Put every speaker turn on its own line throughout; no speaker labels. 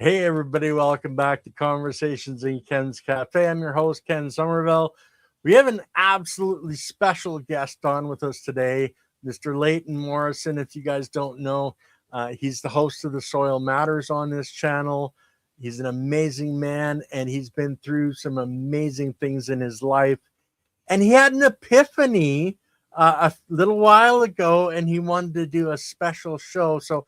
Hey, everybody, welcome back to Conversations in Ken's Café. I'm your host, Ken Somerville. We have an absolutely special guest on with us today, Mr. Leighton Morrison. If you guys don't know, he's the host of the Soil Matters on this channel. He's an amazing man, and he's been through some amazing things in his life. And he had an epiphany a little while ago, and he wanted to do a special show. So,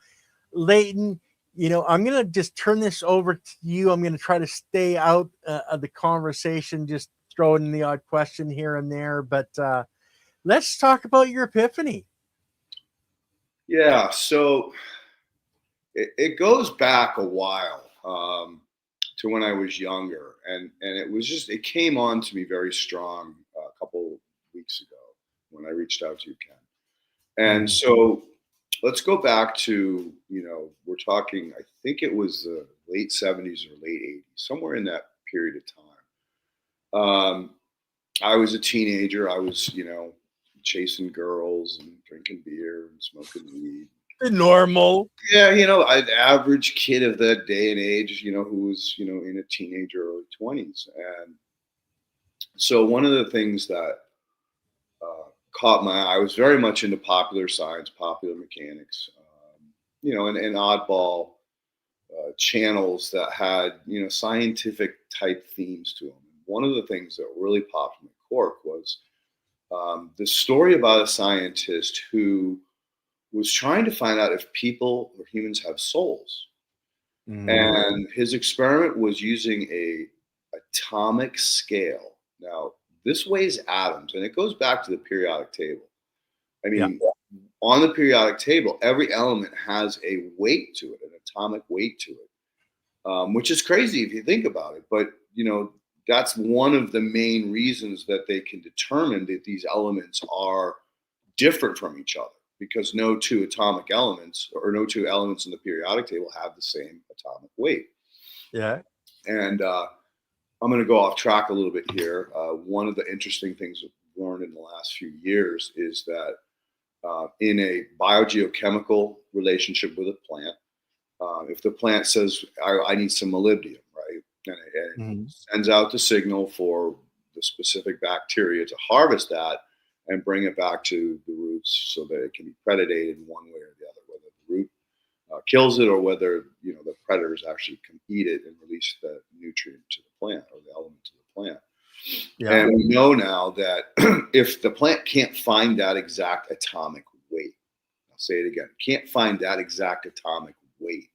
Leighton, I'm going to just turn this over to you. I'm going to try to stay out of the conversation, just throw in the odd question here and there. But let's talk about your epiphany.
Yeah, so it goes back a while to when I was younger. And it came on to me very strong a couple weeks ago when I reached out to you, Ken. And so let's go back to, we're talking, I think it was the late 70s or late 80s, somewhere in that period of time. I was a teenager. I was, chasing girls and drinking beer and smoking weed.
Normal.
Yeah, an average kid of that day and age, who was, in a teenager, early 20s. And so one of the things that caught my eye, I was very much into popular science, popular mechanics, and oddball channels that had, scientific type themes to them. One of the things that really popped in my cork was the story about a scientist who was trying to find out if people or humans have souls. And his experiment was using a atomic scale. Now, this weighs atoms, and it goes back to the periodic table. I mean, on the periodic table, every element has a weight to it, an atomic weight to it, which is crazy if you think about it. But, that's one of the main reasons that they can determine that these elements are different from each other, because no two atomic elements or no two elements in the periodic table have the same atomic weight.
Yeah.
And I'm going to go off track a little bit here. One of the interesting things we've learned in the last few years is that in a biogeochemical relationship with a plant, if the plant says, I need some molybdenum, right? And it sends out the signal for the specific bacteria to harvest that and bring it back to the roots so that it can be predated in one way or the other, whether the root kills it or whether, the predators actually can eat it and release the nutrient to the plant or the element to the plant. Yeah. And we know now that if the plant can't find that exact atomic weight, I'll say it again, can't find that exact atomic weight,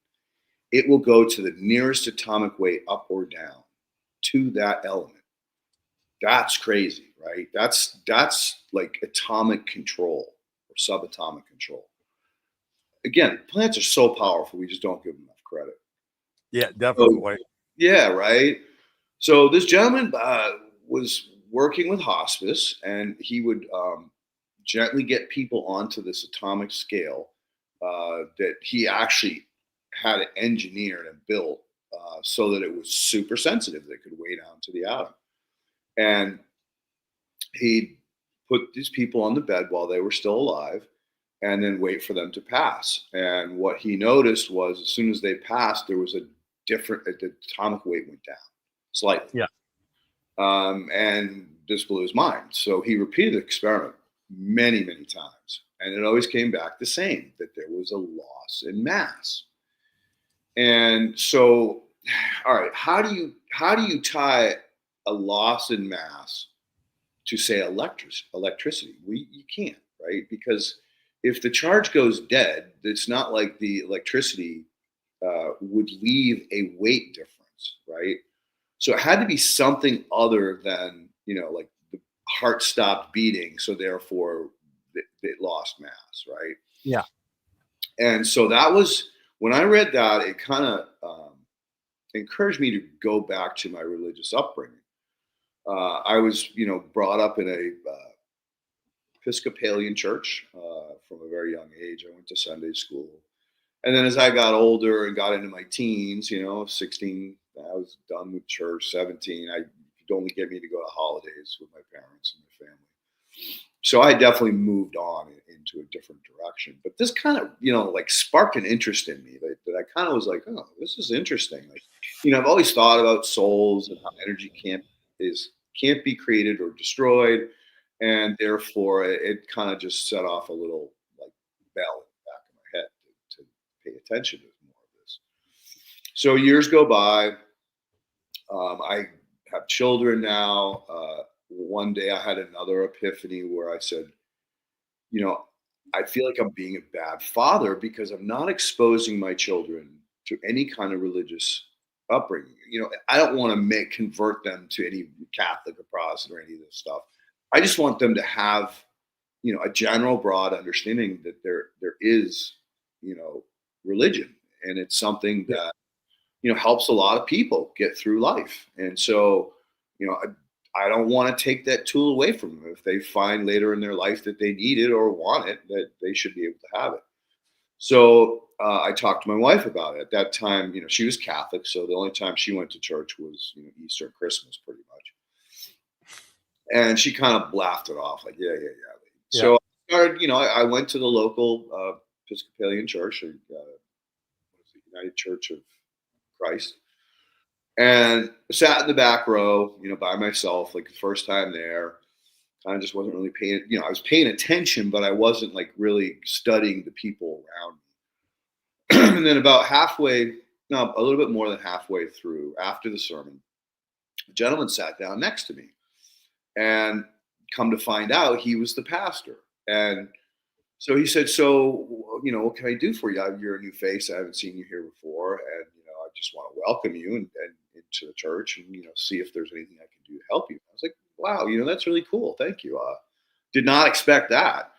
it will go to the nearest atomic weight up or down to that element. That's crazy, right? That's like atomic control or subatomic control. Again, plants are so powerful, we just don't give them enough credit.
Yeah, definitely.
So, yeah, right. So this gentleman was working with hospice, and he would gently get people onto this atomic scale that he actually had it engineered and built so that it was super sensitive, that it could weigh down to the atom. And he'd put these people on the bed while they were still alive and then wait for them to pass. And what he noticed was as soon as they passed, there was the atomic weight went down slightly.
Yeah.
And this blew his mind. So he repeated the experiment many, many times. And it always came back the same, that there was a loss in mass. And so, all right, how do you tie a loss in mass to, say, electricity? You can't, right? Because if the charge goes dead, it's not like the electricity would leave a weight difference, right? So it had to be something other than, like the heart stopped beating, so therefore it lost mass, right?
Yeah.
And so that was, when I read that, it kind of encouraged me to go back to my religious upbringing. I was, brought up in a Episcopalian church from a very young age. I went to Sunday school. And then as I got older and got into my teens, 16, I was done with church. 17, I could only get me to go to holidays with my parents and my family. So I definitely moved on into into a different direction. But this kind of, like sparked an interest in me that I kind of was like, oh, this is interesting. Like, I've always thought about souls and how energy can't be created or destroyed. And therefore it kind of just set off a little like bell in the back of my head to pay attention to more of this. So years go by. I have children now. One day I had another epiphany where I said, I feel like I'm being a bad father because I'm not exposing my children to any kind of religious upbringing. I don't want to convert them to any Catholic or Protestant or any of this stuff. I just want them to have, a general broad understanding that there is, religion, and it's something that, helps a lot of people get through life. And so, I don't want to take that tool away from them. If they find later in their life that they need it or want it, that they should be able to have it. So I talked to my wife about it. At that time, she was Catholic, so the only time she went to church was, Easter and Christmas, pretty much. And she kind of laughed it off, like, yeah. So I started, I went to the local Episcopalian church, United Church of Christ, and sat in the back row, by myself, like the first time there. I just wasn't really paying, I was paying attention, but I wasn't like really studying the people around me. And then about a little bit more than halfway through, after the sermon, a gentleman sat down next to me, and come to find out, he was the pastor. And so he said, so, what can I do for you? You're a new face. I haven't seen you here before. And, I just want to welcome you and into the church and, see if there's anything I can do to help you. I was like, wow, that's really cool. Thank you. Did not expect that.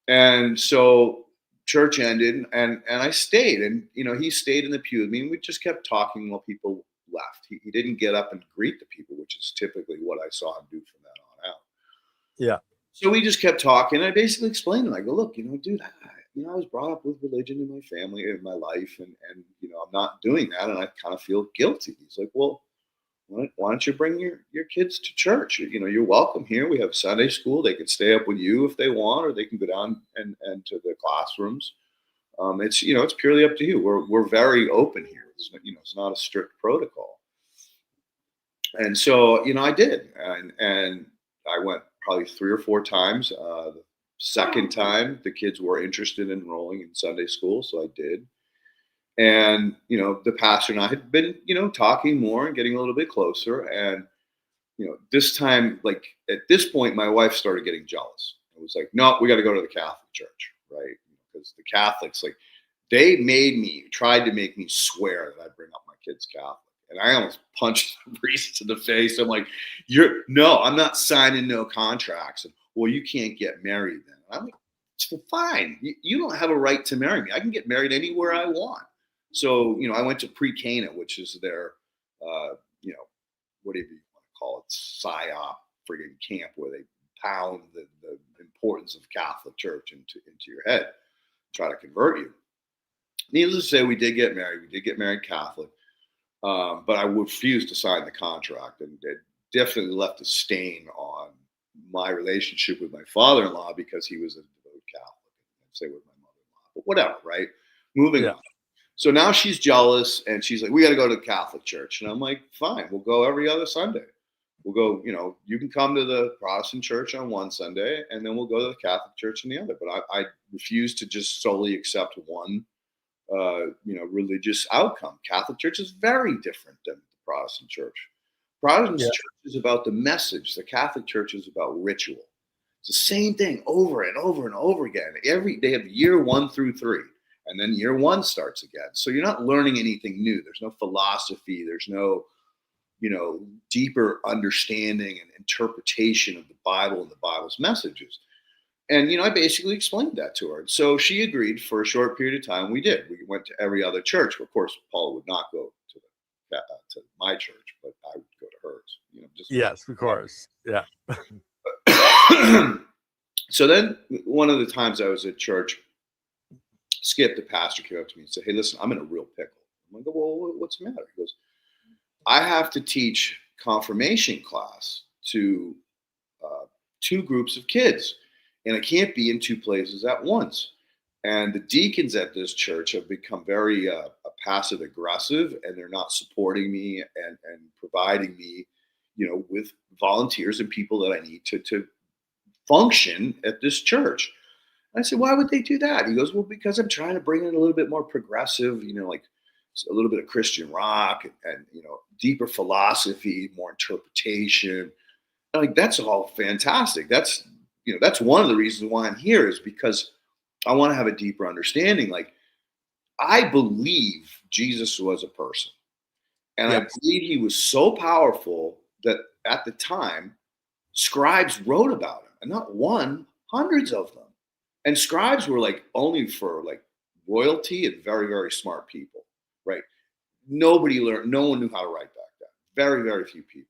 And so church ended, and I stayed, and, he stayed in the pew with me, and we just kept talking while people left. He didn't get up and greet the people, which is typically what I saw him do from that on out.
Yeah.
So we just kept talking. I basically explained to him, I go, look, dude, I was brought up with religion in my family, in my life, and I'm not doing that, and I kind of feel guilty. He's like, well, why don't you bring your kids to church? You're welcome here. We have Sunday school. They can stay up with you if they want, or they can go down and to the classrooms. It's purely up to you. We're very open here. It's not a strict protocol. And so, I did, and I went probably 3 or 4 times. The second time, the kids were interested in enrolling in Sunday school, so I did. And, the pastor and I had been, talking more and getting a little bit closer. And, this time, like at this point, my wife started getting jealous. It was like, no, we got to go to the Catholic church, right? Because the Catholics, like, they tried to make me swear that I'd bring up my kids Catholic. And I almost punched the priest in the face. I'm like, I'm not signing no contracts. And, well, you can't get married then. And I'm like, well, fine. You don't have a right to marry me. I can get married anywhere I want. So, I went to pre-Cana, which is their, whatever you want to call it, PSYOP friggin' camp, where they pound the importance of Catholic Church into your head, try to convert you. Needless to say, we did get married. We did get married Catholic. But I refused to sign the contract, and it definitely left a stain on my relationship with my father-in-law because he was a devout Catholic. I'd say with my mother-in-law, but whatever, right? Moving on. So now she's jealous, and she's like, we got to go to the Catholic church. And I'm like, fine, we'll go every other Sunday. We'll go, you can come to the Protestant church on one Sunday, and then we'll go to the Catholic church on the other. But I refuse to just solely accept one religious outcome. Catholic church is very different than the Protestant church. Protestant church is about the message. The Catholic church is about ritual. It's the same thing over and over and over again. They have year 1 through 3, and then year 1 starts again. So you're not learning anything new. There's no philosophy. There's no, deeper understanding and interpretation of the Bible and the Bible's messages. And, I basically explained that to her. And so she agreed for a short period of time. We did. We went to every other church. Of course, Paula would not go to my church, but I would go to hers.
Yes, of course. Yeah.
So then one of the times I was at church, Skip, the pastor, came up to me and said, hey, listen, I'm in a real pickle. I'm like, well, what's the matter? He goes, I have to teach confirmation class to 2 groups of kids. and I can't be in two places at once. And the deacons at this church have become very passive aggressive, and they're not supporting me and providing me, with volunteers and people that I need to function at this church. I said, why would they do that? He goes, well, because I'm trying to bring in a little bit more progressive, like a little bit of Christian rock and deeper philosophy, more interpretation. Like, that's all fantastic. That's one of the reasons why I'm here, is because I want to have a deeper understanding. Like, I believe Jesus was a person, and I believe he was so powerful that at the time, scribes wrote about him, and not one, hundreds of them. And scribes were like only for like royalty and very, very smart people, right? No one knew how to write back then. Very, very few people,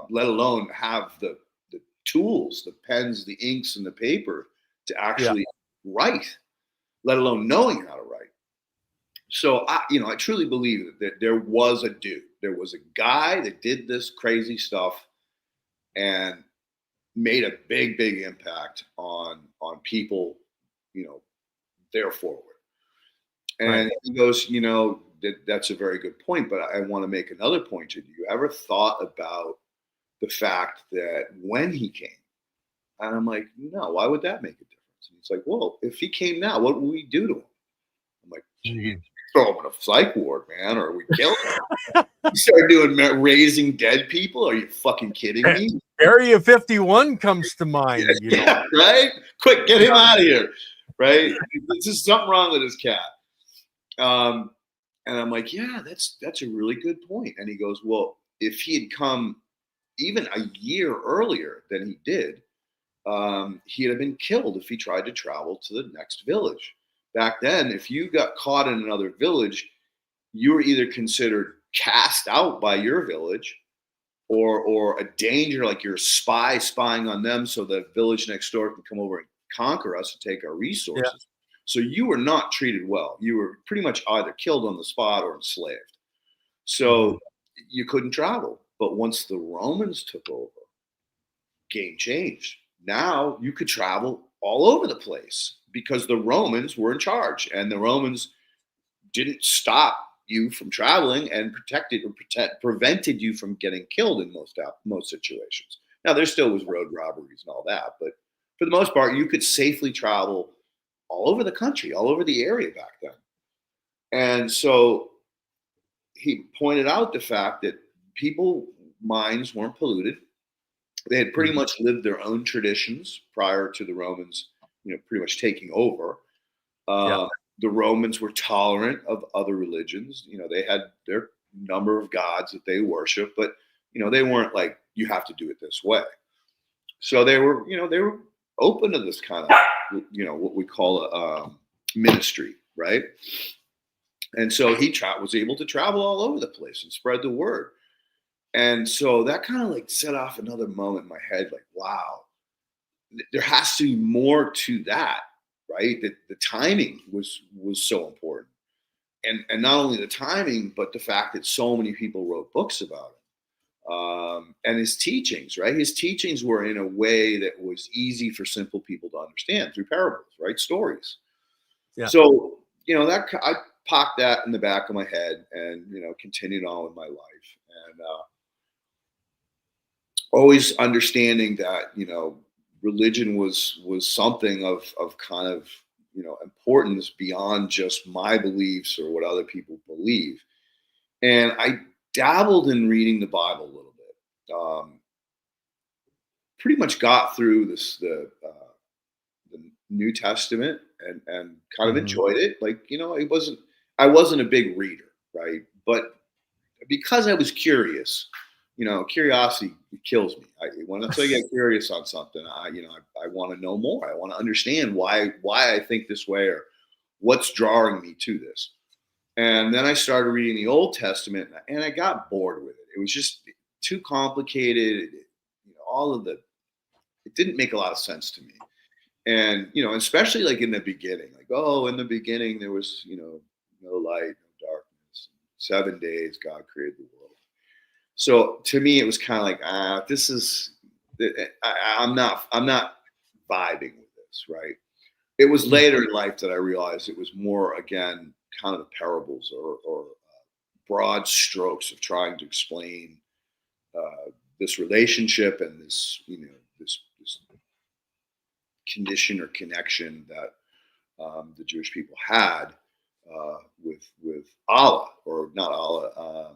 let alone have the tools, the pens, the inks, and the paper to actually write, let alone knowing how to write. So I truly believe that there was a dude, there was a guy that did this crazy stuff and made a big, big impact on people, there forward. And he goes, that's a very good point, but I want to make another point to you. You ever thought about the fact that when he came, and I'm like, no, why would that make a difference? And he's like, well, if he came now, what would we do to him? I'm like, throw him in a psych ward, man, or we kill him. You start doing raising dead people? Are you fucking kidding me?
Area 51 comes to mind.
Yeah, right? Quick, get him out of here, right? There's just something wrong with this cat. And I'm like, yeah, that's a really good point. And he goes, well, if he had come even a year earlier than he did, he'd have been killed if he tried to travel to the next village. Back then, if you got caught in another village, you were either considered cast out by your village, or a danger, like you're a spy spying on them, so the village next door can come over and conquer us and take our resources. Yeah. So you were not treated well. You were pretty much either killed on the spot or enslaved. So you couldn't travel. But once the Romans took over, game changed. Now you could travel all over the place because the Romans were in charge, and the Romans didn't stop you from traveling and prevented you from getting killed in most situations. Now, there still was road robberies and all that, but for the most part, you could safely travel all over the country, all over the area back then. And so he pointed out the fact that people's minds weren't polluted. They had pretty much lived their own traditions prior to the Romans, pretty much taking over. The Romans were tolerant of other religions. They had their number of gods that they worship, but they weren't like, you have to do it this way. So they were open to this kind of, what we call a ministry, right? And so he was able to travel all over the place and spread the word. And so that kind of like set off another moment in my head, like, wow, there has to be more to that. Right, that the timing was so important, and not only the timing, but the fact that so many people wrote books about it, and his teachings. Right, his teachings were in a way that was easy for simple people to understand through parables, right, stories. Yeah. So that I popped that in the back of my head, and continued on with my life, and always understanding that religion was something of kind of importance beyond just my beliefs or what other people believe. And I dabbled in reading the Bible a little bit. Pretty much got through the New Testament and kind of enjoyed it. Like I wasn't a big reader, right? But because I was curious. Curiosity kills me. Once I get curious on something, I want to know more. I want to understand why I think this way, or what's drawing me to this. And then I started reading the Old Testament, and I got bored with it. It was just too complicated. It didn't make a lot of sense to me. And especially like in the beginning, in the beginning there was no light, no darkness. 7 days God created the world. So to me, it was kind of like, I'm not vibing with this, right? It was later in life that I realized it was more, again, kind of the parables or broad strokes of trying to explain this relationship and this, this condition or connection that the Jewish people had with Allah, or not Allah,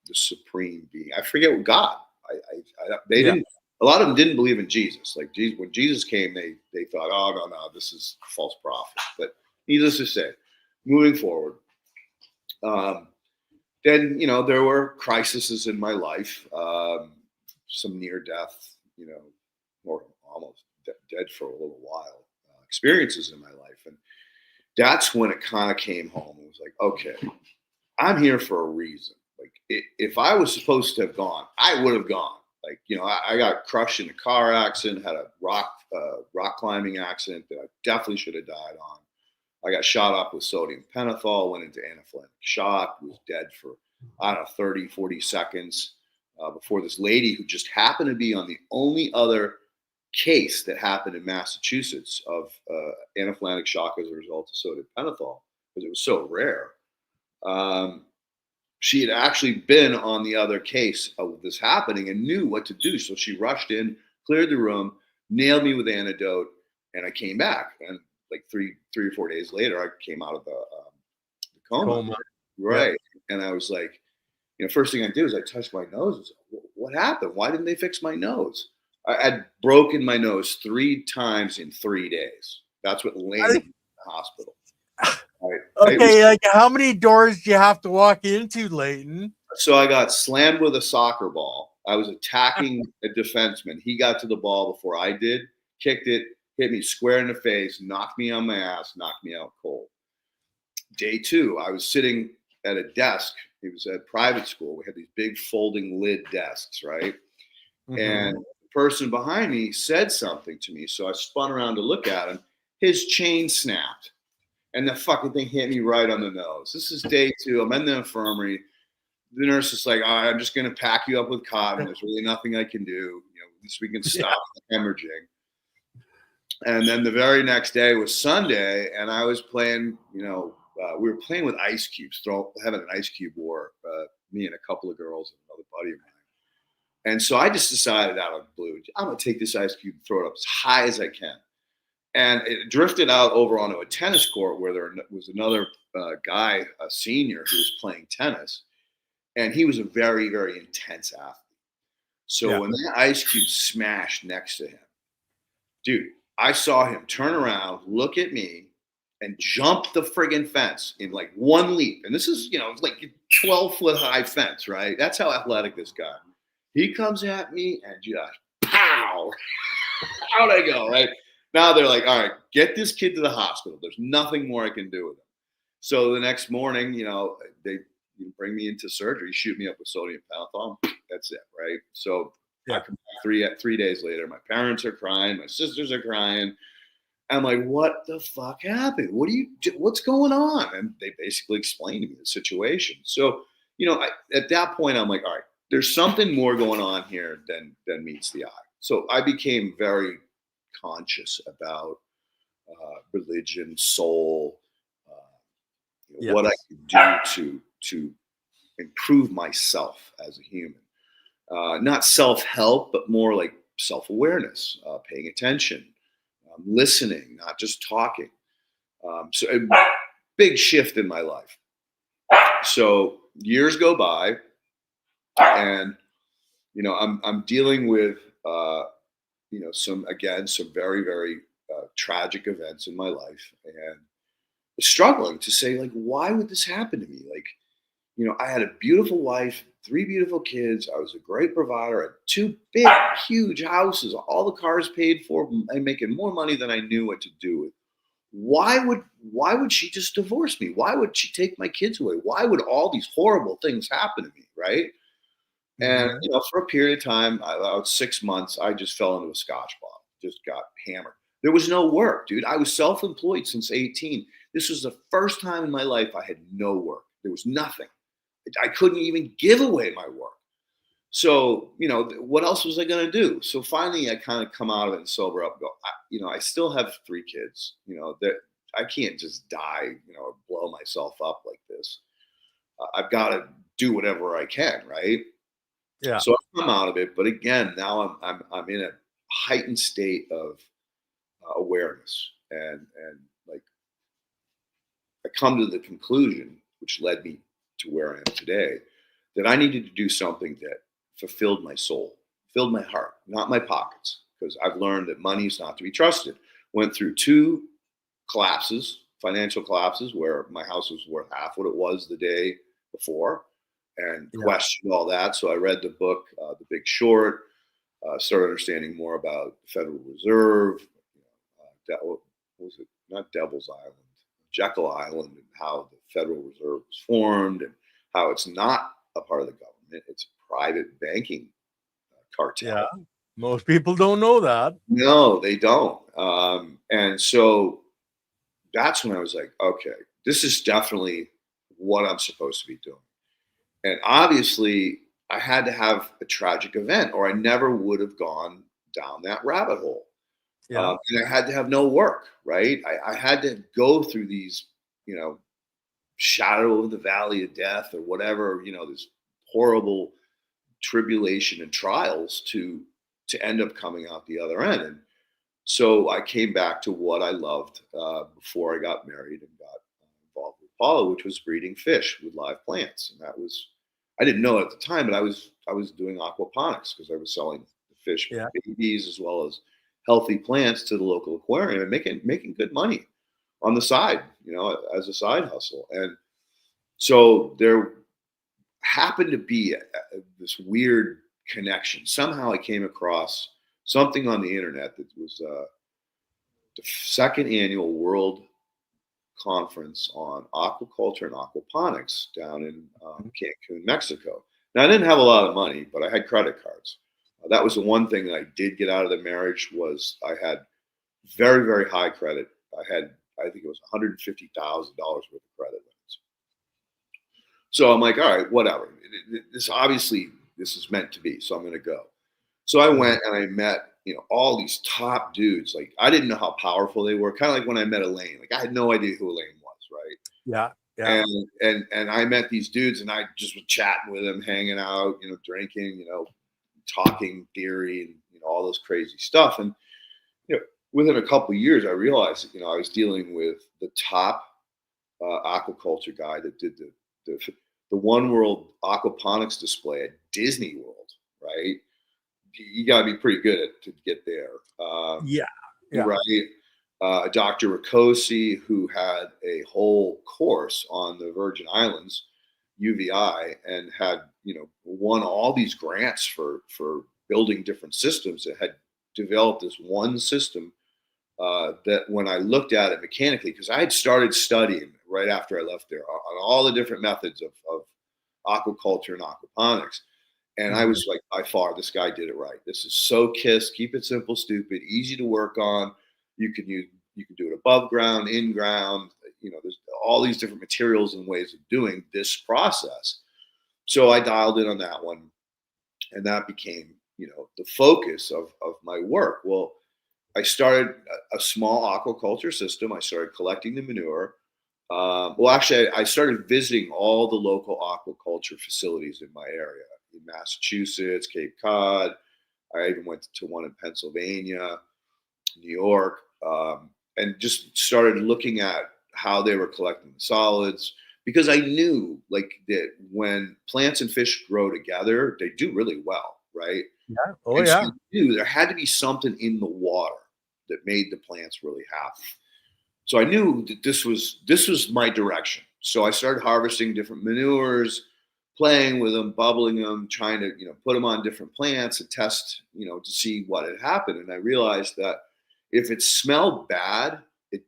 the supreme being. I forget what God. They didn't. A lot of them didn't believe in Jesus. Like when Jesus came, they thought, oh no, this is a false prophet. But needless to say, moving forward, then there were crises in my life, some near death, or almost dead for a little while, experiences in my life, and that's when it kind of came home. It was like, okay, I'm here for a reason. Like if I was supposed to have gone, I would have gone. Like, I got crushed in a car accident, had a rock climbing accident that I definitely should have died on. I got shot up with sodium pentothal, went into anaphylactic shock, was dead for, 30, 40 seconds before this lady who just happened to be on the only other case that happened in Massachusetts of anaphylactic shock as a result of sodium pentothal, because it was so rare. She had actually been on the other case of this happening and knew what to do. So she rushed in, cleared the room, nailed me with antidote, and I came back. And like three or 4 days later, I came out of the coma. Right. Yeah. And I was like, first thing I did was I touched my nose. I was like, what happened? Why didn't they fix my nose? I had broken my nose 3 times in 3 days. That's what landed me in the hospital. Right.
Okay, like how many doors do you have to walk into, Leighton?
So I got slammed with a soccer ball. I was attacking a defenseman. He got to the ball before I did, kicked it, hit me square in the face, knocked me on my ass, knocked me out cold. Day 2, I was sitting at a desk. It was at private school. We had these big folding lid desks, right? Mm-hmm. And the person behind me said something to me. So I spun around to look at him. His chain snapped. And the fucking thing hit me right on the nose. This is day 2. I'm in the infirmary. The nurse is like, all right, I'm just going to pack you up with cotton. There's really nothing I can do. At least we can stop hemorrhaging. And then the very next day was Sunday, and I was playing, we were playing with ice cubes, having an ice cube war, me and a couple of girls and another buddy of mine. And so I just decided out of the blue, I'm going to take this ice cube and throw it up as high as I can. And it drifted out over onto a tennis court where there was another guy, a senior, who was playing tennis. And he was a very, very intense athlete. So when that ice cube smashed next to him, dude, I saw him turn around, look at me, and jump the friggin' fence in like one leap. And this is, like a 12-foot high fence, right? That's how athletic this guy. He comes at me and just pow, out I go, right? Now they're like, all right, get this kid to the hospital. There's nothing more I can do with him. So the next morning, they bring me into surgery, shoot me up with sodium pentothal. That's it, right? So I come back 3 days later. My parents are crying. My sisters are crying. I'm like, what the fuck happened? What's going on? And they basically explained to me the situation. So, at that point, I'm like, all right, there's something more going on here than meets the eye. So I became very conscious about religion, soul, what I could do to improve myself as a human. Not self-help, but more like self-awareness, paying attention, listening, not just talking. So a big shift in my life. So years go by, and I'm dealing with some very, very tragic events in my life, and struggling to say, like, why would this happen to me? Like, I had a beautiful wife, 3 beautiful kids. I was a great provider. I had 2 big, huge houses, all the cars paid for, and making more money than I knew what to do with. Why would she just divorce me? Why would she take my kids away? Why would all these horrible things happen to me, right? And, for a period of time, about 6 months, I just fell into a scotch bottle, just got hammered. There was no work, dude. I was self-employed since 18. This was the first time in my life I had no work. There was nothing. I couldn't even give away my work. So, what else was I going to do? So finally, I kind of come out of it and sober up and go, I still have 3 kids, that I can't just die, or blow myself up like this. I've got to do whatever I can. Right.
Yeah.
So I come out of it. But again, now I'm in a heightened state of awareness, and like, I come to the conclusion, which led me to where I am today, that I needed to do something that fulfilled my soul, filled my heart, not my pockets, because I've learned that money is not to be trusted. Went through 2 collapses, financial collapses, where my house was worth half what it was the day before, and questioned all that. So I read the book, The Big Short, started understanding more about the Federal Reserve. What was it? Not Devil's Island, Jekyll Island, and how the Federal Reserve was formed, and how it's not a part of the government. It's a private banking cartel.
Yeah. Most people don't know that.
No, they don't. And so that's when I was like, okay, this is definitely what I'm supposed to be doing. And obviously, I had to have a tragic event, or I never would have gone down that rabbit hole.
Yeah.
And I had to have no work, right? I had to go through these, shadow of the valley of death, or whatever, this horrible tribulation and trials to end up coming out the other end. And so I came back to what I loved before I got married and got involved with Paula, which was breeding fish with live plants. And that was, I didn't know it at the time, but I was doing aquaponics, because I was selling the fish babies as well as healthy plants to the local aquarium, and making good money on the side, as a side hustle. And so there happened to be this weird connection. Somehow I came across something on the internet that was the 2nd annual World Conference on Aquaculture and Aquaponics down in Cancun, Mexico. Now, I didn't have a lot of money, but I had credit cards. That was the one thing that I did get out of the marriage, was I had very, very high credit. I think it was $150,000 worth of credit limits. So I'm like, all right, whatever. This is meant to be, so I'm going to go. So I went and I met, all these top dudes. Like, I didn't know how powerful they were. Kind of like when I met Elaine. Like, I had no idea who Elaine was, right?
Yeah. Yeah.
And I met these dudes, and I just was chatting with them, hanging out, drinking, talking theory, and all this crazy stuff. And within a couple of years, I realized that I was dealing with the top aquaculture guy that did the One World aquaponics display at Disney World, right? You got to be pretty good to get there.
Yeah.
Right. Dr. Ricosi, who had a whole course on the Virgin Islands, UVI, and had won all these grants for building different systems, that had developed this one system that, when I looked at it mechanically, because I had started studying right after I left there on all the different methods of aquaculture and aquaponics. And I was like, by far, this guy did it right. This is so KISS, keep it simple, stupid, easy to work on. You can do it above ground, in ground. There's all these different materials and ways of doing this process. So I dialed in on that one, and that became, the focus of my work. Well, I started a small aquaculture system. I started collecting the manure. Actually, I started visiting all the local aquaculture facilities in my area, in Massachusetts, Cape Cod. I even went to one in Pennsylvania, New York, and just started looking at how they were collecting the solids, because I knew, like, that when plants and fish grow together, they do really well, right?
Yeah. Oh,
And
yeah.
so I knew there had to be something in the water that made the plants really happy. So I knew that this was my direction. So I started harvesting different manures, playing with them, bubbling them, trying to put them on different plants and test to see what had happened. And I realized that if it smelled bad, it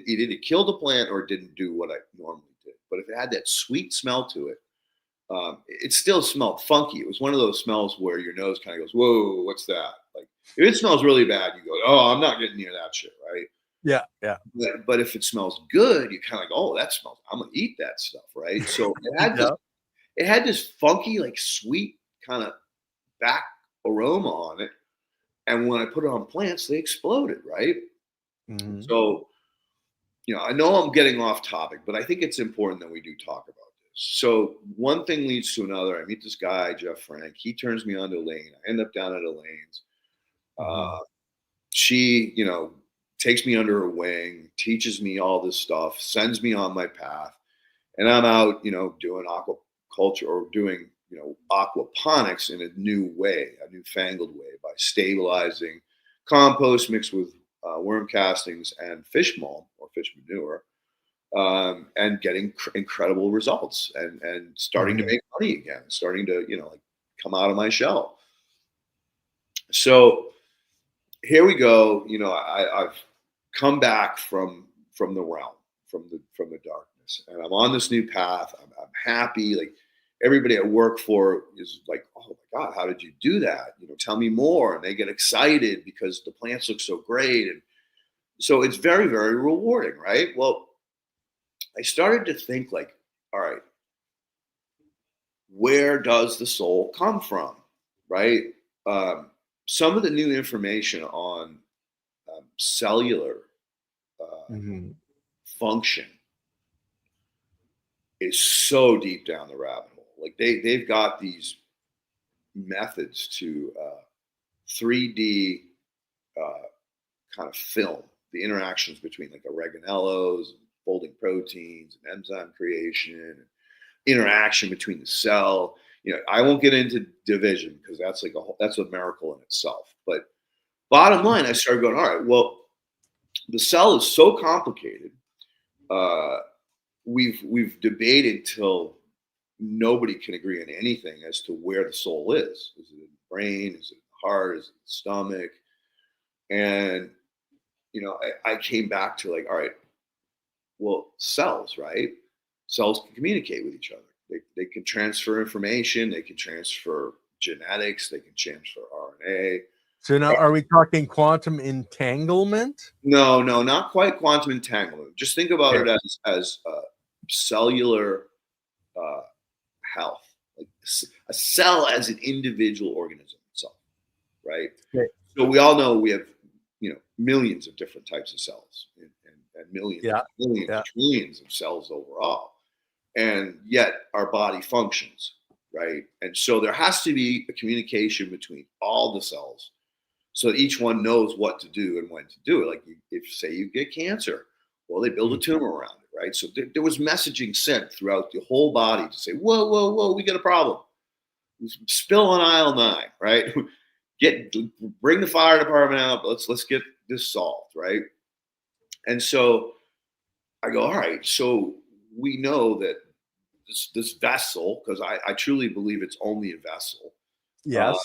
either kill the plant or it didn't do what I normally did. But if it had that sweet smell to it, it still smelled funky. It was one of those smells where your nose kind of goes, "Whoa, what's that?" Like, if it smells really bad, you go, "Oh, I'm not getting near that shit," right?
Yeah. Yeah.
But if it smells good, you kind of like, "Oh, that smells. I'm gonna eat that stuff," right? So it had this funky, like, sweet kind of back aroma on it. And when I put it on plants, they exploded, right?
Mm-hmm.
So, I know I'm getting off topic, but I think it's important that we do talk about this. So one thing leads to another. I meet this guy, Jeff Frank. He turns me on to Elaine. I end up down at Elaine's. She, takes me under her wing, teaches me all this stuff, sends me on my path. And I'm out, doing aquaculture or doing, aquaponics in a new way, a newfangled way, by stabilizing compost mixed with worm castings and fish maul or fish manure, and getting incredible results and starting to make money again, starting to, come out of my shell. So here we go. I've come back from the realm, from the darkness, and I'm on this new path. I'm happy. Like everybody I work for is like, oh my God, how did you do that? Tell me more. And they get excited because the plants look so great. And so it's very, very rewarding, right? Well, I started to think like, all right, where does the soul come from, right? Some of the new information on cellular function is so deep down the rabbit hole. Like they've got these methods to 3D kind of film the interactions between like oreganolos, and folding proteins, and enzyme creation, and interaction between the cell. I won't get into division because that's like that's a miracle in itself. But bottom line, I started going, all right, well, the cell is so complicated. We've debated till nobody can agree on anything as to where the soul is. Is it in the brain? Is it in the heart? Is it in the stomach? And I came back to like, all right, well, cells, right? Cells can communicate with each other. They can transfer information. They can transfer genetics. They can transfer RNA.
So now, are we talking quantum entanglement?
No, not quite quantum entanglement. Just think about it as cellular health, like a cell as an individual organism itself, right?
Okay.
So we all know we have, millions of different types of cells and millions, trillions of cells overall. And yet our body functions, right? And so there has to be a communication between all the cells so that each one knows what to do and when to do it. Like if say you get cancer, well, they build a tumor around it, right? So there was messaging sent throughout the whole body to say, whoa, we got a problem. Spill on aisle 9, right? Bring the fire department out. Let's get this solved, right? And so I go, all right, so we know that this vessel, because I truly believe it's only a vessel.
Yes.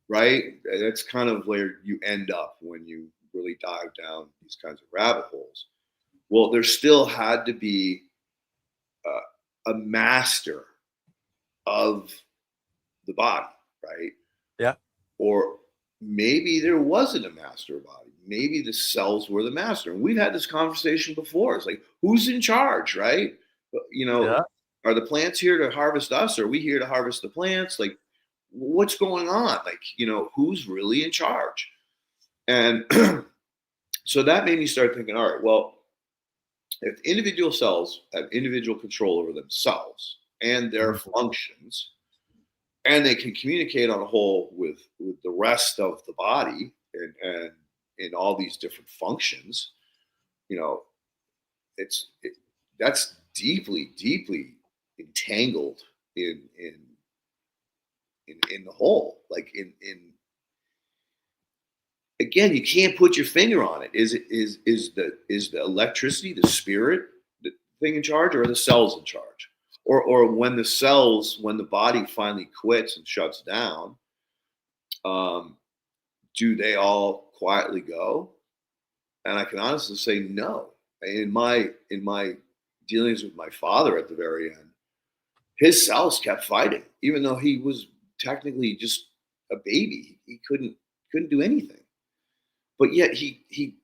Right? That's kind of where you end up when you really dive down these kinds of rabbit holes. Well, there still had to be a master of the body, right?
Yeah.
Or maybe there wasn't a master of body. Maybe the cells were the master. And we've had this conversation before. It's like, who's in charge, right? Are the plants here to harvest us? Or are we here to harvest the plants? Like, what's going on? Like, who's really in charge? And so that made me start thinking, all right, well, if individual cells have individual control over themselves and their functions, and they can communicate on a whole with the rest of the body and in all these different functions, that's deeply, deeply entangled in the whole. Like in again, you can't put your finger on it. Is the electricity, the spirit, the thing in charge, or are the cells in charge? Or when the body finally quits and shuts down, do they all quietly go? And I can honestly say no. In my dealings with my father at the very end, his cells kept fighting, even though he was technically just a baby. He couldn't do anything. But yet he'd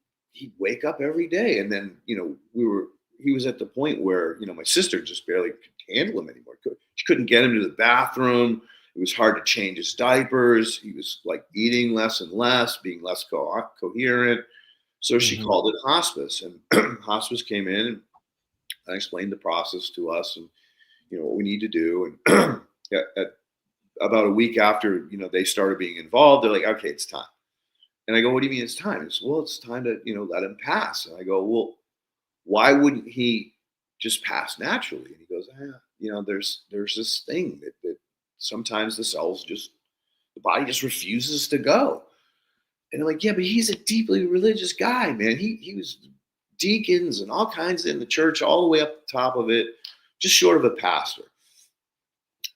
wake up every day, and then he was at the point where my sister just barely could handle him anymore. She couldn't get him to the bathroom. It was hard to change his diapers. He was like eating less and less, being less coherent. So she called it hospice, and hospice came in and explained the process to us, and what we need to do. And about a week after they started being involved, they're like, okay, it's time. And I go, what do you mean it's time? He says, well, it's time to let him pass. And I go, well, why wouldn't he just pass naturally? And he goes, there's this thing that sometimes the body just refuses to go. And I'm like, yeah, but he's a deeply religious guy, man. He was deacons and all kinds in the church, all the way up the top of it, just short of a pastor.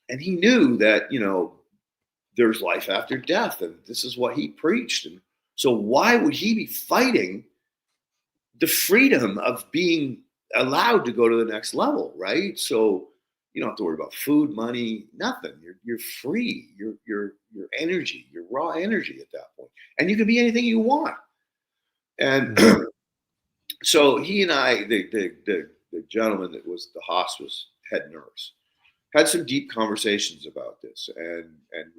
And he knew that, there's life after death, and this is what he preached. And so why would he be fighting the freedom of being allowed to go to the next level, right? So you don't have to worry about food, money, nothing. You're free. Your energy, your raw energy at that point, and you can be anything you want. And so he and I, the gentleman that was the hospice head nurse, had some deep conversations about this and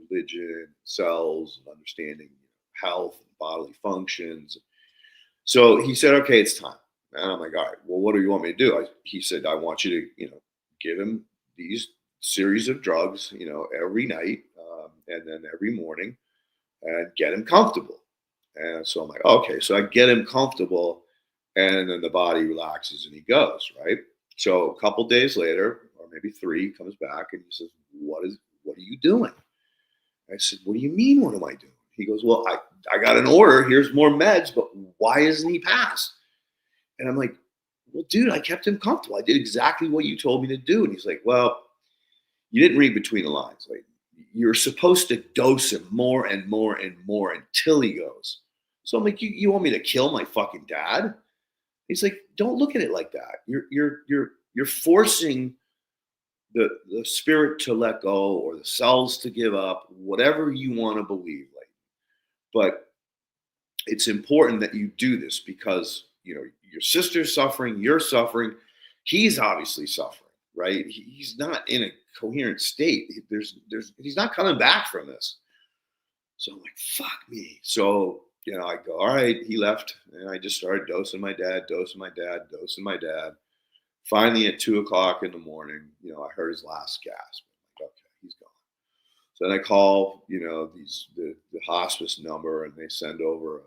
religion, cells, and understanding health and bodily functions. So he said, okay, it's time. And I'm like, all right, well, what do you want me to do? He said, I want you to, give him these series of drugs, every night, and then every morning, and get him comfortable. And so I'm like, okay, so I get him comfortable, and then the body relaxes and he goes, right? So a couple days later, or maybe 3, he comes back and he says, what are you doing? I said, what do you mean, what am I doing? He goes, well, I got an order. Here's more meds, but why isn't he passed? And I'm like, well, dude, I kept him comfortable. I did exactly what you told me to do. And he's like, well, you didn't read between the lines. Like, you're supposed to dose him more and more and more until he goes. So I'm like, you want me to kill my fucking dad? He's like, don't look at it like that. You're forcing the spirit to let go, or the cells to give up, whatever you want to believe. Like, but it's important that you do this because your sister's suffering, you're suffering, he's obviously suffering, right? He's not in a coherent state. He's not coming back from this. So I'm like, fuck me. So I go, all right. He left, and I just started dosing my dad. Finally, at 2:00 in the morning, I heard his last gasp. I'm like, okay, he's gone. So then I call, the hospice number, and they send over a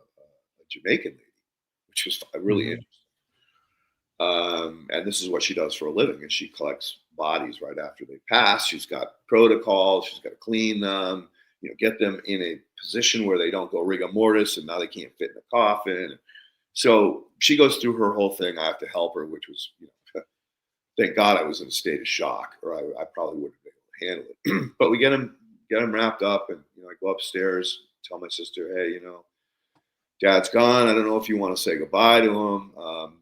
Jamaican lady, which was really interesting. And this is what she does for a living, and she collects bodies right after they pass. She's got protocols. She's got to clean them, get them in a position where they don't go rigor mortis, and now they can't fit in a coffin. So she goes through her whole thing. I have to help her, which was, thank God I was in a state of shock, or I probably wouldn't have been able to handle it. But we get him wrapped up, and I go upstairs, tell my sister, hey, Dad's gone. I don't know if you want to say goodbye to him.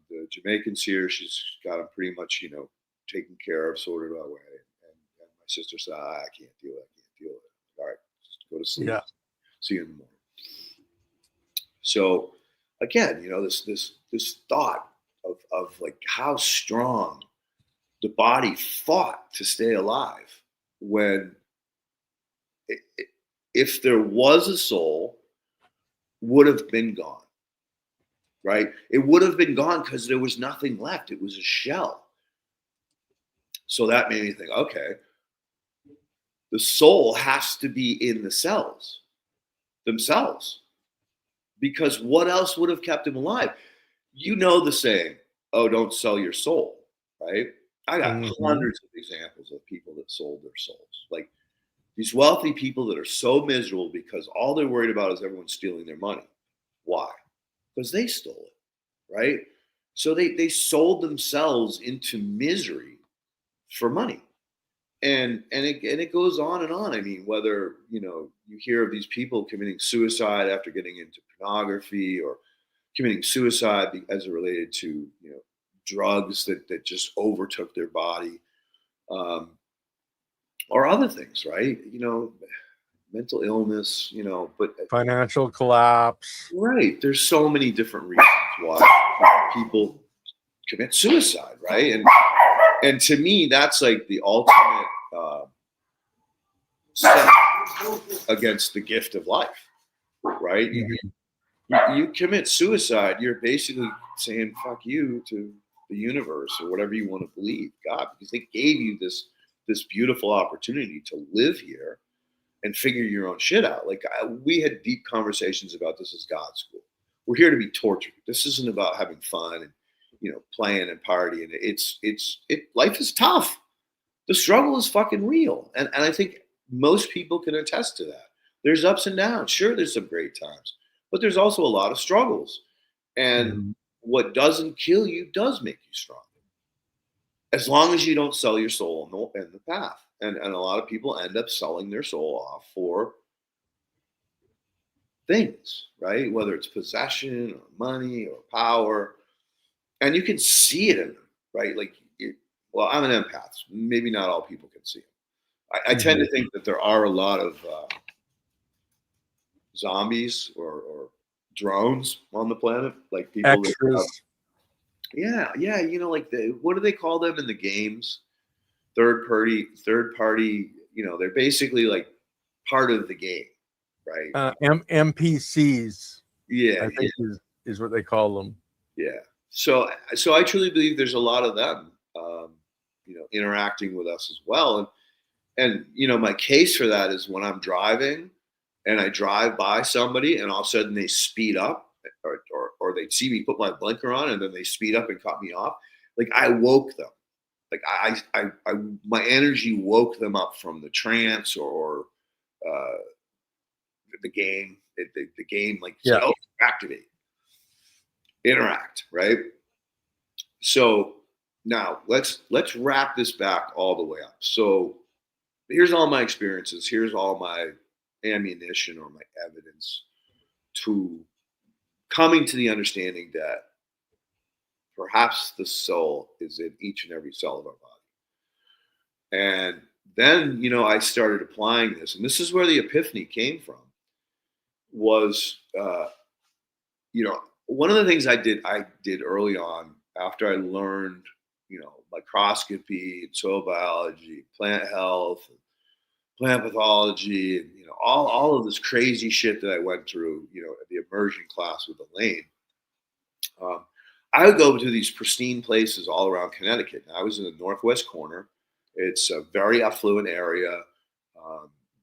The Jamaican's here. She's got him pretty much, taken care of, sorted away. And my sister said, I can't deal with it. All right, just go to sleep. Yeah. See you in the morning. So again, this thought of like how strong the body fought to stay alive when if there was a soul, would have been gone, right? It would have been gone because there was nothing left. It was a shell. So that made me think, okay, the soul has to be in the cells themselves, because what else would have kept him alive? The saying, oh, don't sell your soul, right? I got hundreds of examples of people that sold their souls. Like these wealthy people that are so miserable because all they're worried about is everyone stealing their money. Why? Because they stole it, right? So they sold themselves into misery for money. And it goes on and on. I mean, whether, you hear of these people committing suicide after getting into pornography, or committing suicide as it related to, drugs that just overtook their body, or other things, right? Mental illness, but
financial collapse.
Right. There's so many different reasons why people commit suicide, right? And to me, that's like the ultimate step against the gift of life, right?
Mhm.
You commit suicide, you're basically saying fuck you to the universe or whatever you want to believe, God, because they gave you this beautiful opportunity to live here and figure your own shit out. Like we had deep conversations about this as God school. We're here to be tortured. This isn't about having fun and playing and partying. Life is tough. The struggle is fucking real. And I think most people can attest to that. There's ups and downs. Sure, there's some great times, but there's also a lot of struggles. And
Mhm.
what doesn't kill you does make you strong. As long as you don't sell your soul in the path. And a lot of people end up selling their soul off for things, right? Whether it's possession or money or power. And you can see it in them, right? Well, I'm an empath. Maybe not all people can see it. I tend
Mhm.
to think that there are a lot of zombies or drones on the planet, like people that have,
Extras.
yeah, like what do they call them in the games? Third party. They're basically like part of the game, right?
NPCs,
Yeah,
I
yeah,
think is what they call them.
yeah. So I truly believe there's a lot of them, interacting with us as well, and my case for that is when I'm driving and I drive by somebody and all of a sudden they speed up or they see me put my blinker on and then they speed up and cut me off. Like I woke them. Like my energy woke them up from the trance or uh, the game. The game like said,
Yeah.
"Oh, activate, interact," right? So now let's wrap this back all the way up. So here's all my experiences. Here's all my ammunition or my evidence to coming to the understanding that perhaps the soul is in each and every cell of our body. And then, I started applying this, and this is where the epiphany came from. Was one of the things I did early on after I learned, microscopy, soil biology, plant health, plant pathology, and all of this crazy shit that I went through, at the immersion class with Elaine. Um, I would go to these pristine places all around Connecticut. And I was in the northwest corner. It's a very affluent area,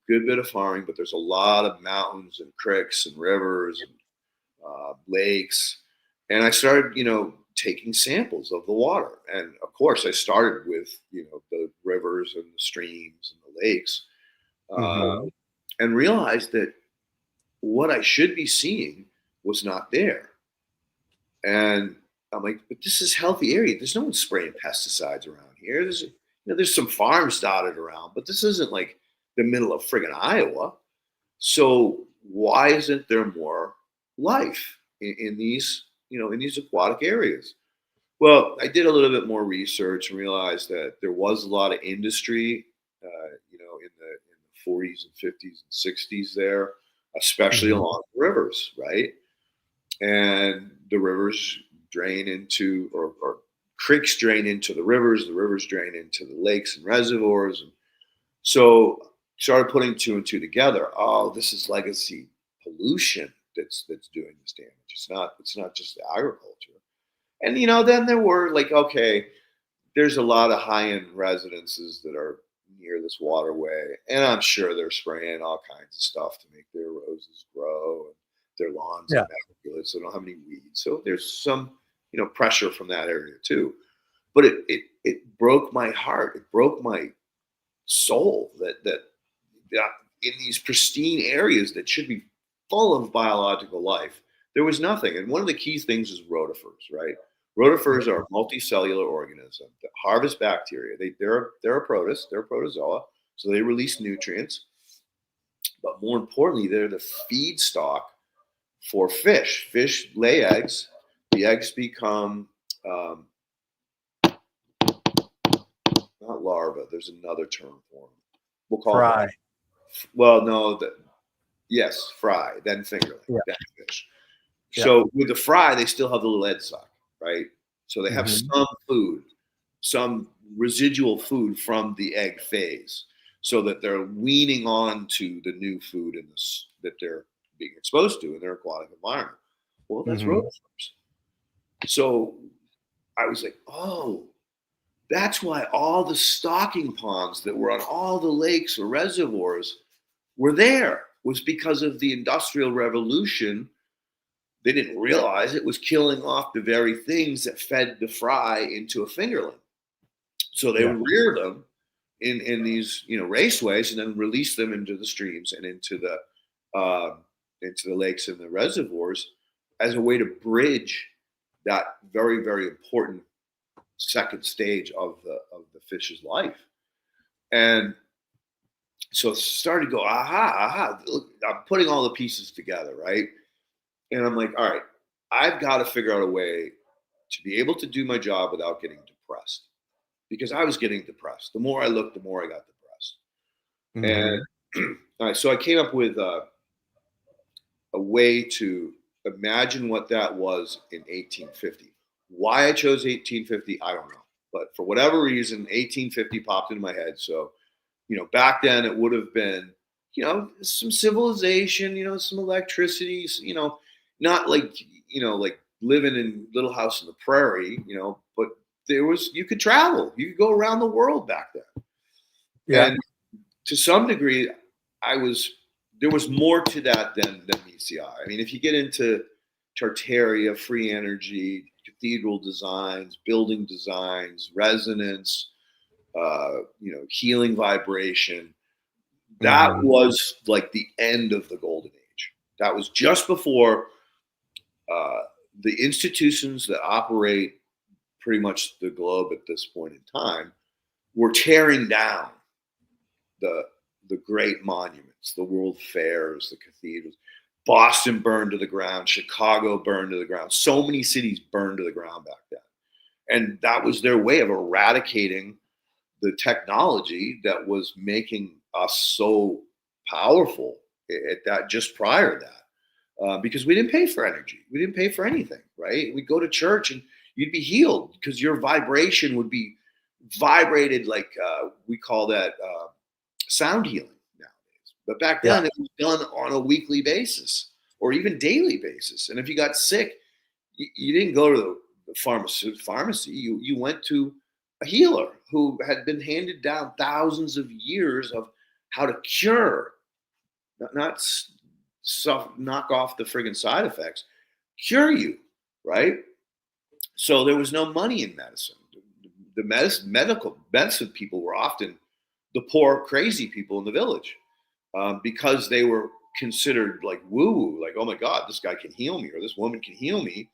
good bit of farming, but there's a lot of mountains and creeks and rivers and lakes. And I started, taking samples of the water. And of course, I started with, the rivers and the streams and the lakes, uh,
Mhm.
and realized that what I should be seeing was not there. And I'm like, but this is healthy area. There's no one spraying pesticides around here. There's some farms dotted around, but this isn't like the middle of friggin' Iowa. So why isn't there more life in these, in these aquatic areas? Well, I did a little bit more research and realized that there was a lot of industry, in the 40s and 50s and 60s there, especially
Mhm.
along the rivers, right? And the rivers drain into, or creeks drain into the rivers drain into the lakes and reservoirs. And so started putting two and two together. Oh, this is legacy pollution that's doing this damage. It's not just the agriculture. And then there were like, okay, there's a lot of high-end residences that are near this waterway, and I'm sure they're spraying all kinds of stuff to make their roses grow and their lawns
Yeah.
immaculate, so they don't have any weeds. So there's some, pressure from that area too. But it broke my heart. It broke my soul that in these pristine areas that should be full of biological life, there was nothing. And one of the key things is rotifers, right? Rotifers are a multicellular organism that harvest bacteria. They're a protist, they're a protozoa, so they release nutrients. But more importantly, they're the feedstock for fish. Fish lay eggs. The eggs become um, not larvae. There's another term for them. We'll call them.
Fry.
Well, no, yes, fry, then fingerling,
Yeah.
then fish.
Yeah.
So with the fry, they still have the little egg sac, right? So they have
Mhm.
some food, some residual food from the egg phase. so that they're weaning on to the new food and this that they're being exposed to in their aquatic environment. Well, that's
Mhm.
rotiforms. So I was like, oh, that's why all the stocking ponds that were on all the lakes or reservoirs were there, was because of the Industrial Revolution. They didn't realize it was killing off the very things that fed the fry into a fingerling. So they
Yeah.
would rear them in these raceways and then release them into the streams and into the lakes and the reservoirs as a way to bridge that very, very important second stage of the fish's life. And so it started to go, aha. Look, I'm putting all the pieces together, right? And I'm like, all right, I've got to figure out a way to be able to do my job without getting depressed, because I was getting depressed. The more I looked, the more I got depressed.
Mhm.
And all right, so I came up with a way to imagine what that was in 1850. Why I chose 1850, I don't know. But for whatever reason, 1850 popped into my head. So, back then it would have been, some civilization, some electricity, not like, like living in Little House on the Prairie, but you could travel, you could go around the world back then.
Yeah.
And to some degree, there was more to that than meets the eye. I mean, if you get into Tartaria, free energy, cathedral designs, building designs, resonance, healing vibration, that
Mhm.
was like the end of the golden age. That was just before uh, the institutions that operate pretty much the globe at this point in time were tearing down the the great monuments, the world fairs, the cathedrals. Boston burned to the ground, Chicago burned to the ground. So many cities burned to the ground back then. And that was their way of eradicating the technology that was making us so powerful at that, just prior to that. Because we didn't pay for energy. We didn't pay for anything, right? We'd go to church and you'd be healed because your vibration would be vibrated like we call that sound healing nowadays. But back
Yeah.
then, it was done on a weekly basis or even daily basis. And if you got sick, you didn't go to the pharmacy. You went to a healer who had been handed down thousands of years of how to cure, not knock off the friggin' side effects, cure you, right? So there was no money in medicine. The medical medicine people were often the poor, crazy people in the village, because they were considered like woo woo, like, oh my God, this guy can heal me or this woman can heal me.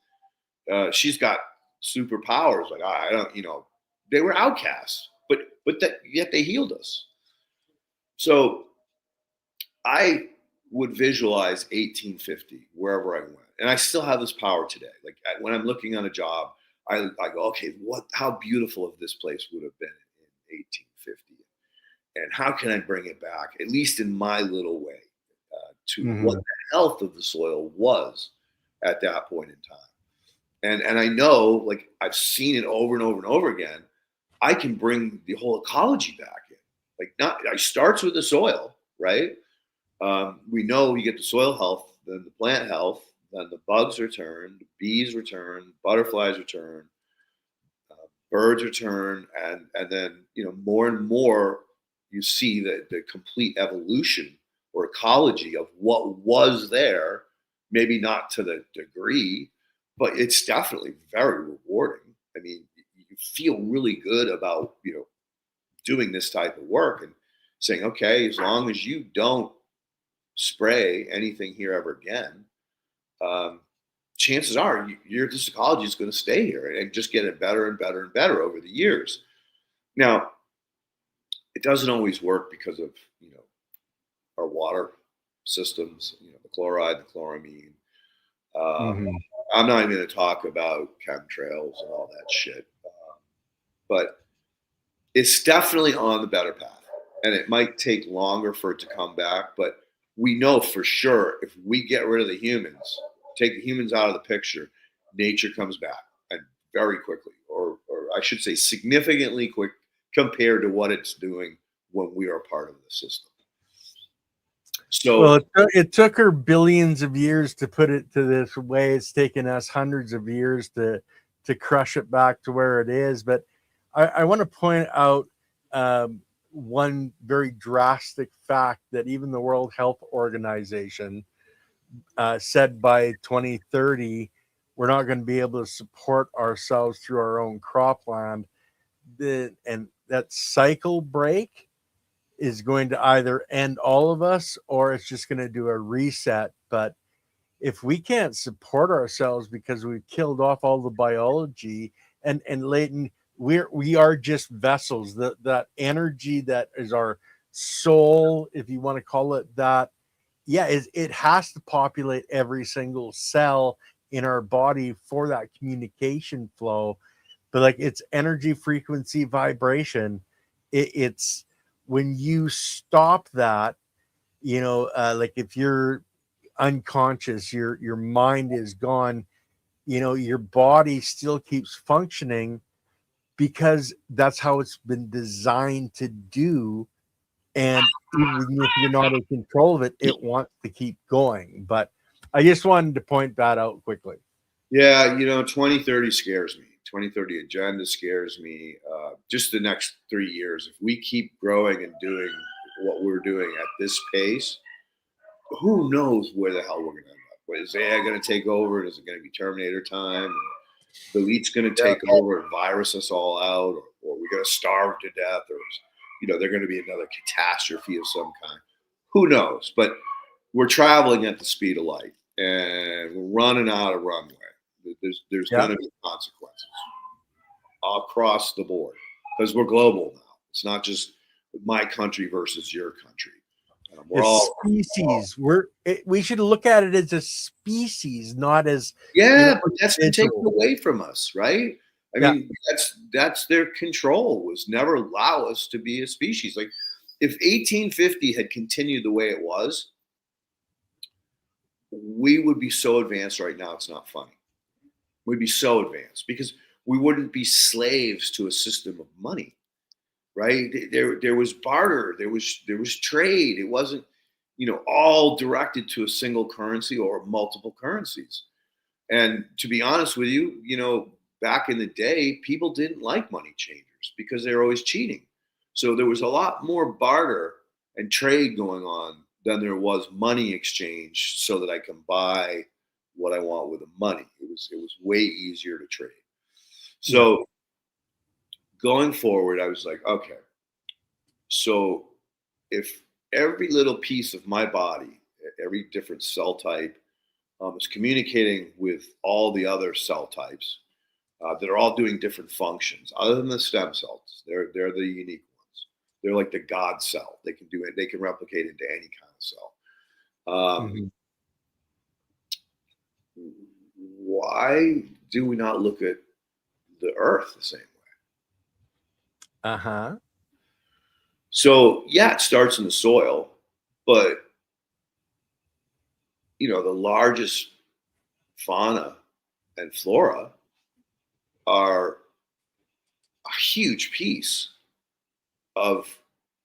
She's got superpowers. Like, I don't, they were outcasts, but that yet they healed us. So I would visualize 1850 wherever I went, and I still have this power today. Like when I'm looking on a job, I go, okay, how beautiful if this place would have been in 1850, and how can I bring it back, at least in my little way, to what
Mhm.
the health of the soil was at that point in time. And I know, like I've seen it over and over and over again, I can bring the whole ecology back in. Like not, it starts with the soil, right? We know you get the soil health, then the plant health, then the bugs return, the bees return, butterflies return, birds return, and then more and more you see the complete evolution or ecology of what was there. Maybe not to the degree, but it's definitely very rewarding. I mean, you feel really good about doing this type of work and saying, okay, as long as you don't spray anything here ever again, um, chances are your this ecology is going to stay here and just get it better and better and better over the years. Now, it doesn't always work because of our water systems, the chloride, the chloramine. Um,
Mhm.
I'm not even going to talk about chemtrails and all that shit, but it's definitely on the better path, and it might take longer for it to come back. But we know for sure if we get rid of the humans, take the humans out of the picture, nature comes back and very quickly, or I should say significantly quick compared to what it's doing when we are part of the system. So
well, it took her billions of years to put it to this way. It's taken us hundreds of years to crush it back to where it is. But I want to point out one very drastic fact that even the World Health Organization said by 2030, we're not going to be able to support ourselves through our own cropland. And that cycle break is going to either end all of us or it's just going to do a reset. But if we can't support ourselves because we've killed off all the biology, and Leighton, we are just vessels. That energy that is our soul, if you want to call it that, yeah, it has to populate every single cell in our body for that communication flow. But like, it's energy, frequency, vibration. It's when you stop that, like if you're unconscious, your mind is gone, your body still keeps functioning because that's how it's been designed to do. And even if you're not in control of it, it wants to keep going. But I just wanted to point that out quickly.
Yeah, 2030 scares me. 2030 agenda scares me. Just the next 3 years, if we keep growing and doing what we're doing at this pace, who knows where the hell we're going to end up? Is AI going to take over? Is it going to be Terminator time? The elite's going to take over and virus us all out, or we're going to starve to death, or they're going to be another catastrophe of some kind. Who knows? But we're traveling at the speed of light, and we're running out of runway. There's going to be consequences across the board because we're global now. It's not just my country versus your country. We're all
species. We should look at it as a species, not as
but that's been taken away from us, right? I mean, that's their control, was never allow us to be a species. Like if 1850 had continued the way it was, we would be so advanced right now. It's not funny. We'd be so advanced because we wouldn't be slaves to a system of money, right? There was barter, there was trade. It wasn't, all directed to a single currency or multiple currencies. And to be honest with you, back in the day, people didn't like money changers because they were always cheating. So there was a lot more barter and trade going on than there was money exchange so that I can buy what I want with the money. It was way easier to trade. So going forward, I was like, okay, so if every little piece of my body, every different cell type is communicating with all the other cell types that are all doing different functions, other than the stem cells, they're the unique ones. They're like the God cell. They can do it. They can replicate into any kind of cell. Why do we not look at the earth the same way? So it starts in the soil, but the largest fauna and flora are a huge piece of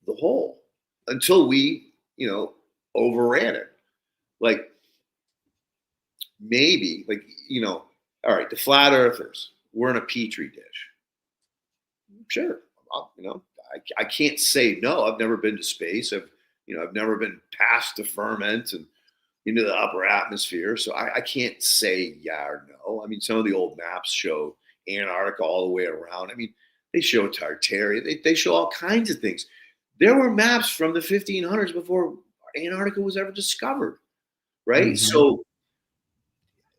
the whole until we overran it. Like maybe all right, the flat earthers, we're in a petri dish. Sure. I can't say no. I've never been to space. I've never been past the firmament and into the upper atmosphere. So I can't say yeah or no. I mean, some of the old maps show Antarctica all the way around. I mean, they show Tartaria. They show all kinds of things. There were maps from the 1500s before Antarctica was ever discovered, right? So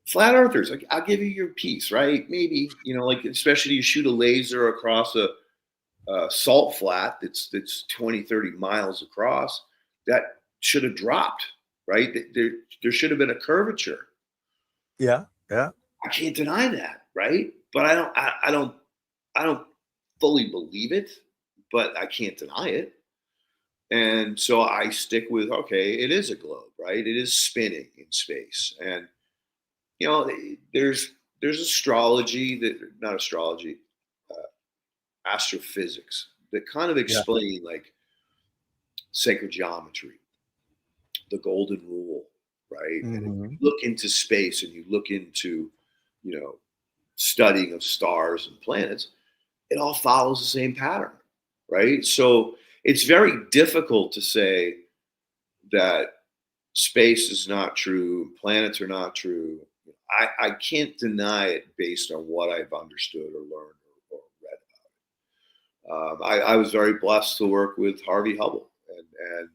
flat earthers, I'll give you your piece, right? Maybe, especially you shoot a laser across a salt flat that's 20, 30 miles across, that should have dropped, right? There should have been a curvature.
Yeah.
I can't deny that, right? But I don't fully believe it, but I can't deny it. And so I stick with, okay, it is a globe, right? It is spinning in space. And there's astrology, astrophysics that kind of explain like sacred geometry, the golden rule, right? And if
Mm-hmm.
you look into space and you look into, studying of stars and planets, it all follows the same pattern, right? So it's very difficult to say that space is not true, planets are not true. I can't deny it based on what I've understood or learned or read about it. I was very blessed to work with Harvey Hubble, and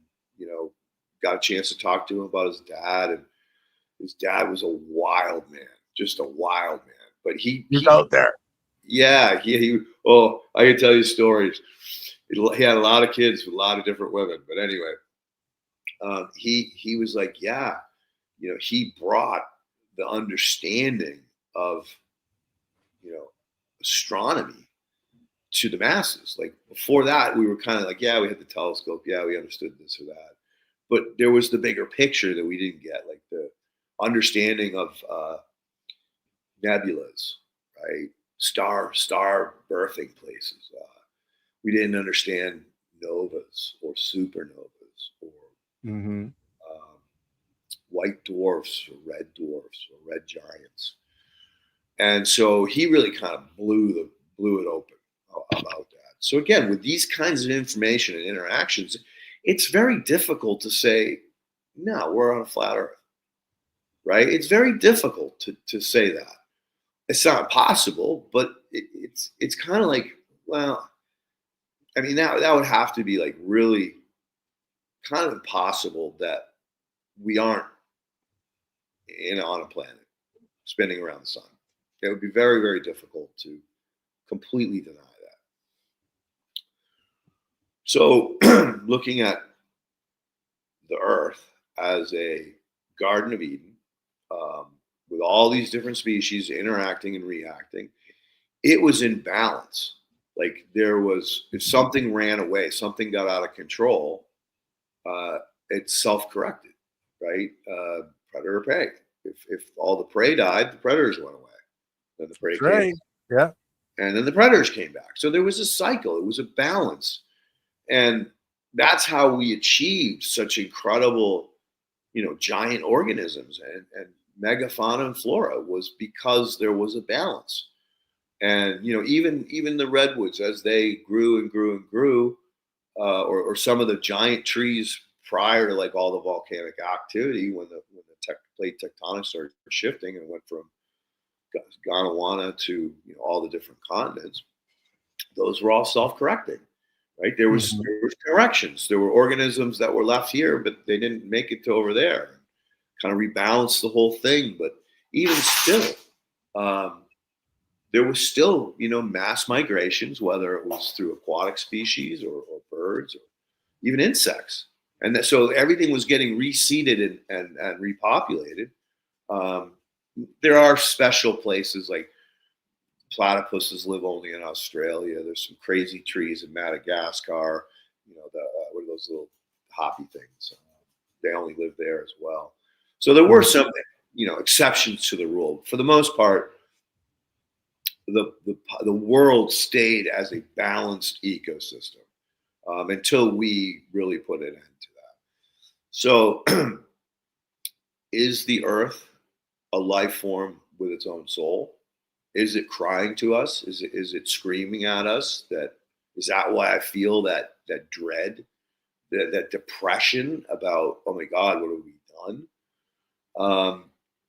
got a chance to talk to him about his dad, and his dad was a wild man, just a wild man. But he
out there.
yeah, oh, I can tell you stories. He had a lot of kids with a lot of different women, but anyway, he was like, yeah, he brought the understanding of astronomy to the masses. Like before that, we were kind of like, yeah, we had the telescope, yeah, we understood this or that, but there was the bigger picture that we didn't get, like the understanding of nebulas, right? Star birthing places. We didn't understand novas or supernovas or
Mm-hmm.
white dwarfs or red giants. And so he really kind of blew it open about that. So again, with these kinds of information and interactions, it's very difficult to say, no, we're on a flat earth, right? It's very difficult to say that. It's not possible, but it's kind of like, well, I mean, that would have to be like really kind of impossible that we aren't on a planet spinning around the sun. It would be very, very difficult to completely deny that. So looking at the earth as a Garden of Eden, with all these different species interacting and reacting, it was in balance. Like if something ran away, something got out of control, it self-corrected, right? Predator prey. If all the prey died, the predators went away. Then the prey came
Right. Yeah.
and then the predators came back. So there was a cycle. It was a balance. And that's how we achieved such incredible, giant organisms and megafauna and flora, was because there was a balance. And, even the redwoods, as they grew and grew and grew, or some of the giant trees prior to like all the volcanic activity, when the plate tectonics started shifting and went from Gondwana to all the different continents, those were all self-correcting, right? There was corrections. There were organisms that were left here, but they didn't make it to over there. Kind of rebalanced the whole thing. But even still, there was still, mass migrations, whether it was through aquatic species or birds or even insects. And so everything was getting reseeded and repopulated. There are special places like platypuses live only in Australia. There's some crazy trees in Madagascar. What are those little hoppy things? They only live there as well. So there were some, exceptions to the rule. For the most part, the world stayed as a balanced ecosystem until we really put an end to that. So, is the Earth a life form with its own soul? Is it crying to us? Is it screaming at us? Is that why I feel that dread, that depression about, oh my God, what have we done?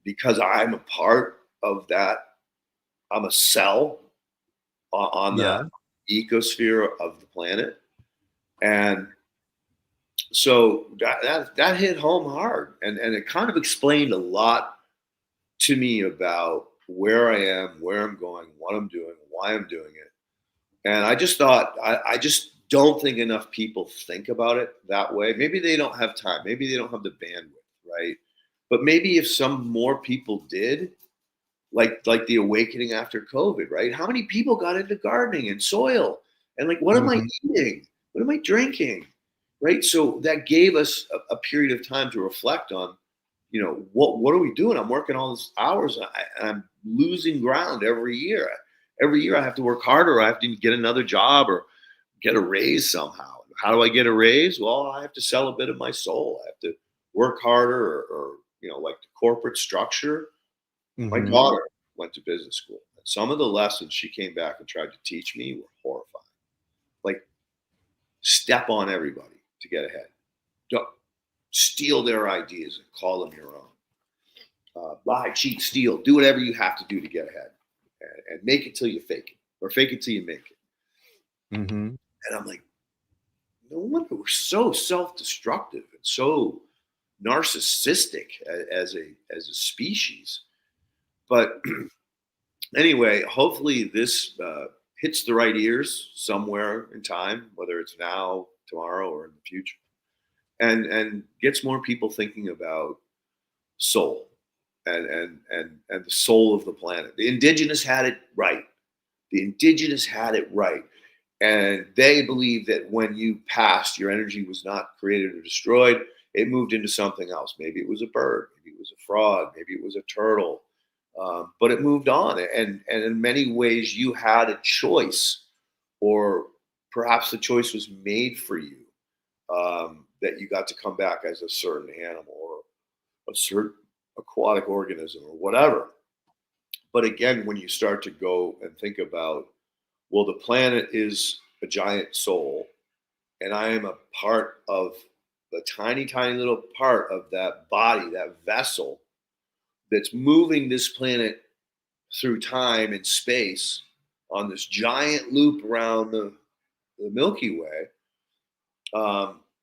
Because I'm a part of that. I'm a cell on the ecosphere of the planet, and so that hit home hard, and it kind of explained a lot to me about where I am, where I'm going, what I'm doing, why I'm doing it. And I just thought, I just don't think enough people think about it that way. Maybe they don't have time. Maybe they don't have the bandwidth, right? But maybe if some more people did, like the awakening after COVID, right? How many people got into gardening and soil? And like, what am I eating? What am I drinking? Right? So that gave us a period of time to reflect on, what are we doing? I'm working all these hours and I'm losing ground every year. Every year I have to work harder. I have to get another job or get a raise somehow. how do I get a raise? Well, I have to sell a bit of my soul. I have to work harder, or like the corporate structure. My daughter went to business school. And some of the lessons she came back and tried to teach me were horrifying. Like, step on everybody to get ahead. Don't steal their ideas and call them your own. Lie, cheat, steal. Do whatever you have to do to get ahead, and make it till you fake it, or fake it till you make it. And I'm like, no wonder we're so self-destructive and so narcissistic as a species. But anyway, hopefully this hits the right ears somewhere in time, whether it's now, tomorrow, or in the future, and gets more people thinking about soul and the soul of the planet. The indigenous had it right. And they believed that when you passed, your energy was not created or destroyed. It moved into something else. Maybe it was a bird, maybe it was a frog, maybe it was a turtle. But it moved on. And in many ways, you had a choice, or perhaps the choice was made for you, that you got to come back as a certain animal or a certain aquatic organism or whatever. But again, when you start to go and think about, well, the planet is a giant soul, and I am a part of the tiny, tiny little part of that body, that vessel that's moving this planet through time and space on this giant loop around the Milky Way.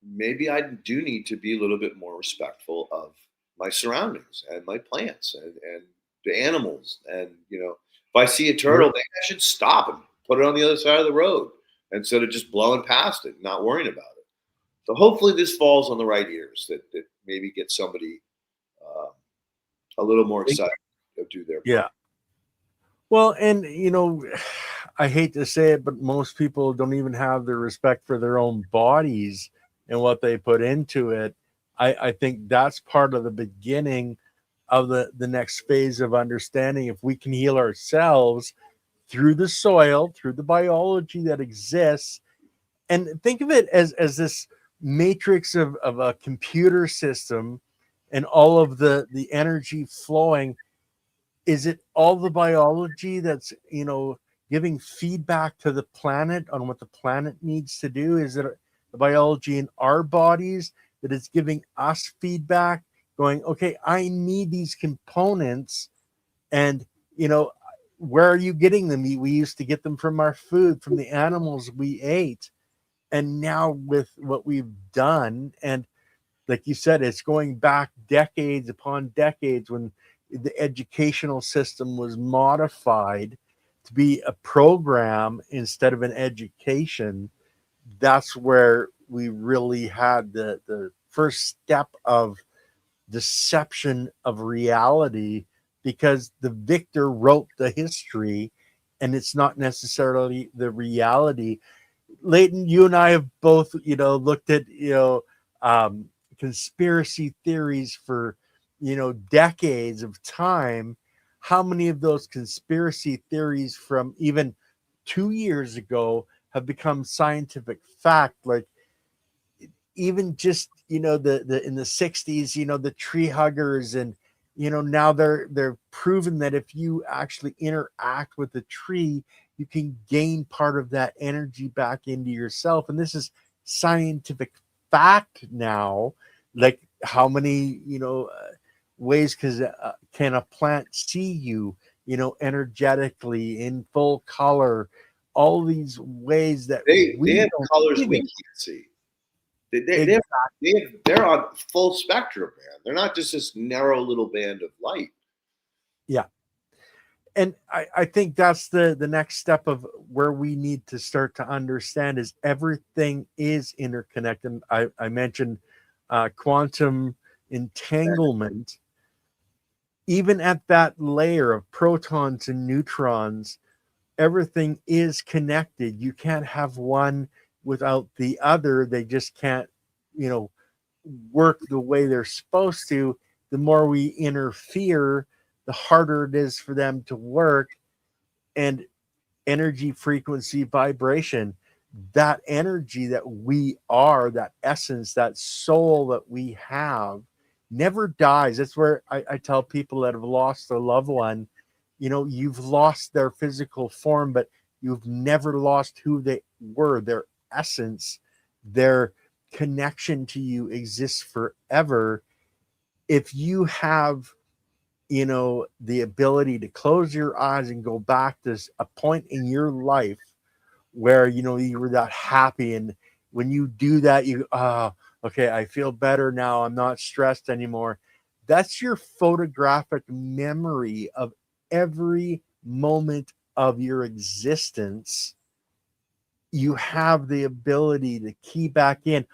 Maybe I do need to be a little bit more respectful of my surroundings and my plants and the animals. And, if I see a turtle, maybe I should stop and put it on the other side of the road instead of just blowing past it, not worrying about it. So hopefully this falls on the right ears, that maybe get somebody a little more excited to do their part.
Yeah. Well, and I hate to say it, but most people don't even have the respect for their own bodies and what they put into it. I think that's part of the beginning of the next phase of understanding. If we can heal ourselves through the soil, through the biology that exists, and think of it as this matrix of a computer system and all of the energy flowing. Is it all the biology that's giving feedback to the planet on what the planet needs to do? Is it the biology in our bodies that is giving us feedback, going, okay, I need these components, and where are you getting them? We used to get them from our food, from the animals we ate, and now with what we've done, and like you said, it's going back decades upon decades when the educational system was modified to be a program instead of an education. That's where we really had the first step of deception of reality, because the victor wrote the history and it's not necessarily the reality. Leighton, you and I have both, looked at, conspiracy theories for, decades of time. How many of those conspiracy theories from even 2 years ago have become scientific fact? Like, even just, the in the 60s, the tree huggers, and, now they're proven that if you actually interact with the tree, you can gain part of that energy back into yourself. And this is scientific fact now. Like, how many, ways can a plant see you, energetically in full color? All these ways that
they have colors we can't see. They're on full spectrum, man. They're not just this narrow little band of light.
Yeah. And I think that's the next step of where we need to start to understand is everything is interconnected. I mentioned quantum entanglement. Even at that layer of protons and neutrons, everything is connected. You can't have one without the other. They just can't, work the way they're supposed to. The more we interfere, the harder it is for them to work. And energy, frequency, vibration, that energy that we are, that essence, that soul that we have, never dies. That's where I tell people that have lost a loved one, you know, you've lost their physical form, but you've never lost who they were. Their essence, their connection to you exists forever. If you have, you know, the ability to close your eyes and go back to a point in your life where, you know, you were that happy, and when you do that, you okay, I feel better now, I'm not stressed anymore. That's your photographic memory of every moment of your existence. You have the ability to key back in.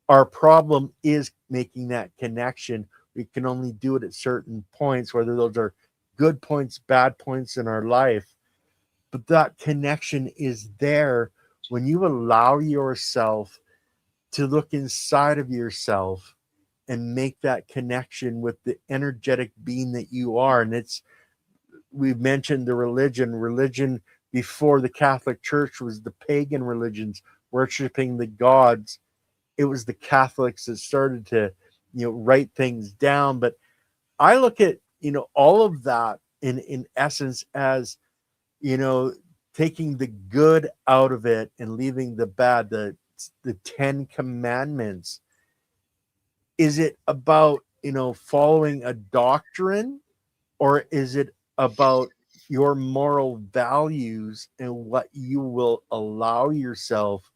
Our problem is making that connection. We can only do it at certain points, whether those are good points, bad points in our life. But that connection is there when you allow yourself to look inside of yourself and make that connection with the energetic being that you are. And it's, we've mentioned the religion before the Catholic Church was the pagan religions worshiping the gods. It was the Catholics that started to, you know, write things down. But I look at, you know, all of that in essence as, you know, taking the good out of it and leaving the bad, the 10 commandments. Is it about, you know, following a doctrine, or is it about your moral values and what you will allow yourself,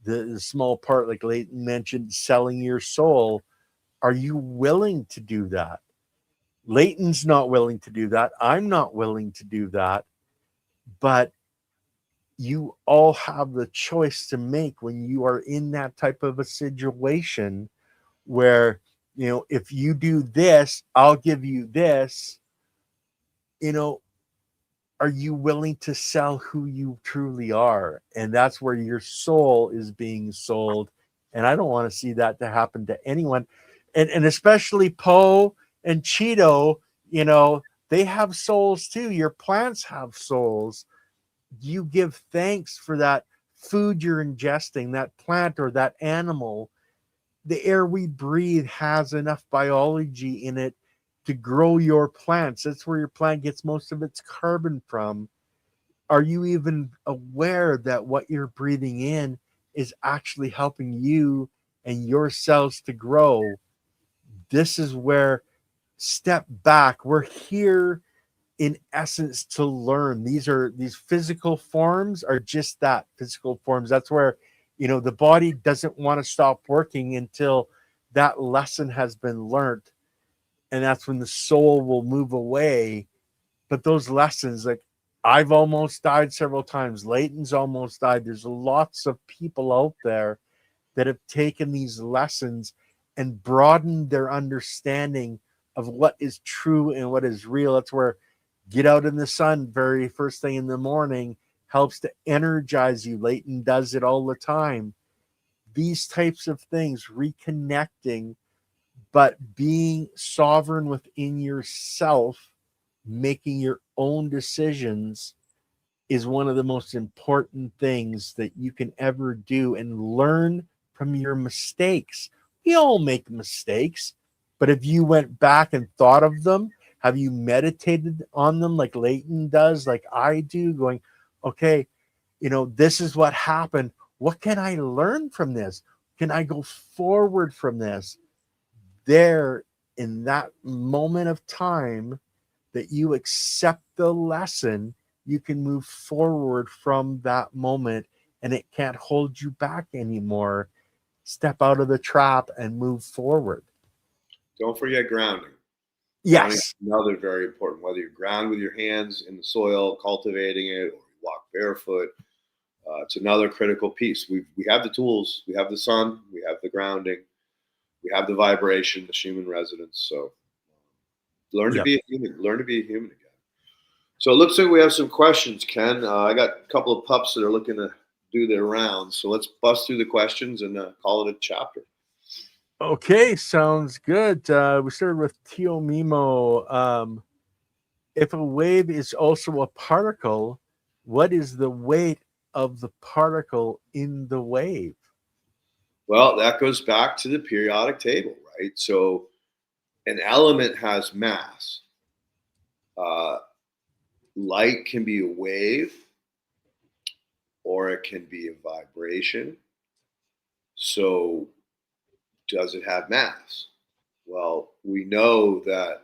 the small part, like Leighton mentioned, selling your soul? Are you willing to do that? Leighton's not willing to do that. I'm not willing to do that. But you all have the choice to make when you are in that type of a situation where, you know, if you do this, I'll give you this. You know, are you willing to sell who you truly are? And that's where your soul is being sold. And I don't want to see that to happen to anyone. And especially Poe and Cheeto, you know, they have souls too. Your plants have souls. You give thanks for that food you're ingesting, that plant or that animal. The air we breathe has enough biology in it to grow your plants. That's where your plant gets most of its carbon from. Are you even aware that what you're breathing in is actually helping you and your cells to grow? This is where, step back. We're here in essence to learn. These physical forms are just that, physical forms. That's where, you know, the body doesn't want to stop working until that lesson has been learned, and that's when the soul will move away. But those lessons, like, I've almost died several times, Leighton's almost died, there's lots of people out there that have taken these lessons and broadened their understanding of what is true and what is real. That's where get out in the sun very first thing in the morning helps to energize you. Leighton does it all the time. These types of things, reconnecting, but being sovereign within yourself, making your own decisions, is one of the most important things that you can ever do, and learn from your mistakes. We all make mistakes, but if you went back and thought of them, have you meditated on them like Leighton does, like I do, going, okay, you know, this is what happened. What can I learn from this? Can I go forward from this? There, in that moment of time that you accept the lesson, you can move forward from that moment, and it can't hold you back anymore. Step out of the trap and move forward.
Don't forget grounding. Grounding
Yes.
is another very important, whether you ground with your hands in the soil, cultivating it, or you walk barefoot. It's another critical piece. We have the tools, we have the sun, we have the grounding, we have the vibration, the human resonance. So learn to
Yep.
be a human, learn to be a human again. So it looks like we have some questions, Ken. I got a couple of pups that are looking to do their rounds. So let's bust through the questions and call it a chapter.
Okay, sounds good. We started with Tio Mimo. If a wave is also a particle, what is the weight of the particle in the wave?
Well, that goes back to the periodic table, right? So an element has mass. Light can be a wave or it can be a vibration. So does it have mass? Well, we know that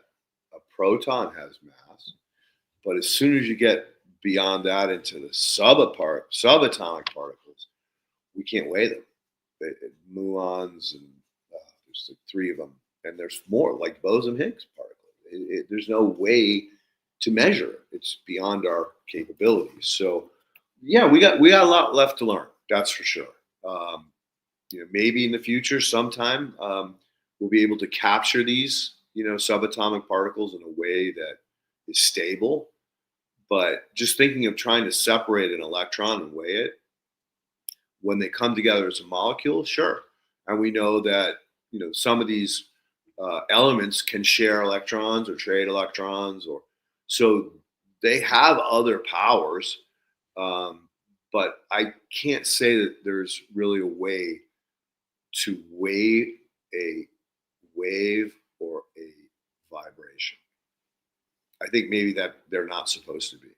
a proton has mass, but as soon as you get beyond that into the subatomic particles, we can't weigh them. Muons, and there's like 3 of them, and there's more, like boson-Higgs particles. There's no way to measure it. It's beyond our capabilities. So, yeah, we got a lot left to learn. That's for sure. Maybe in the future, sometime, we'll be able to capture these, subatomic particles in a way that is stable. But just thinking of trying to separate an electron and weigh it, when they come together as a molecule, sure. And we know that, some of these elements can share electrons or trade electrons, so they have other powers. But I can't say that there's really a way to weigh a wave or a vibration. I think maybe that they're not supposed to be.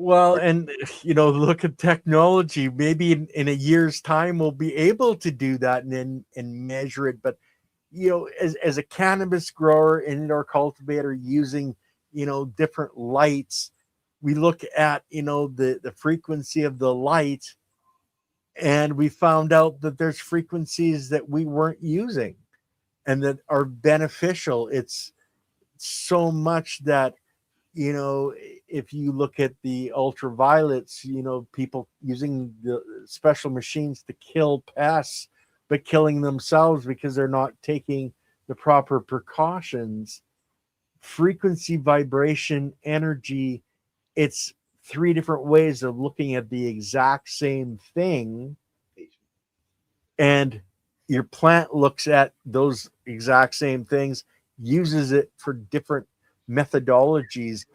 Well, and look at technology. Maybe in a year's time, we'll be able to do that and measure it. But as a cannabis grower and indoor cultivator using different lights, we look at the frequency of the light, and we found out that there's frequencies that we weren't using and that are beneficial. It's so much that if you look at the ultraviolets, people using the special machines to kill pests, but killing themselves because they're not taking the proper precautions. Frequency, vibration, energy, it's 3 different ways of looking at the exact same thing. And your plant looks at those exact same things, uses it for different methodologies.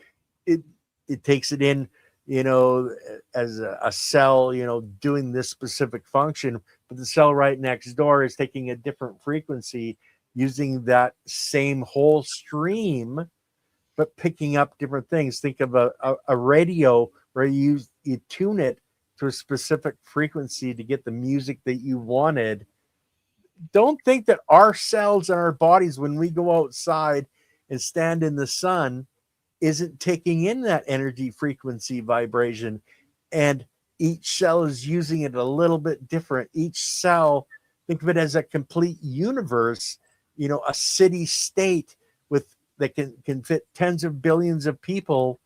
It takes it in, as a cell, doing this specific function, but the cell right next door is taking a different frequency, using that same whole stream, but picking up different things. Think of a radio where you tune it to a specific frequency to get the music that you wanted. Don't think that our cells and our bodies, when we go outside and stand in the sun, isn't taking in that energy, frequency, vibration, and each cell is using it a little bit different. Each cell, think of it as a complete universe, a city state that can fit tens of billions of people.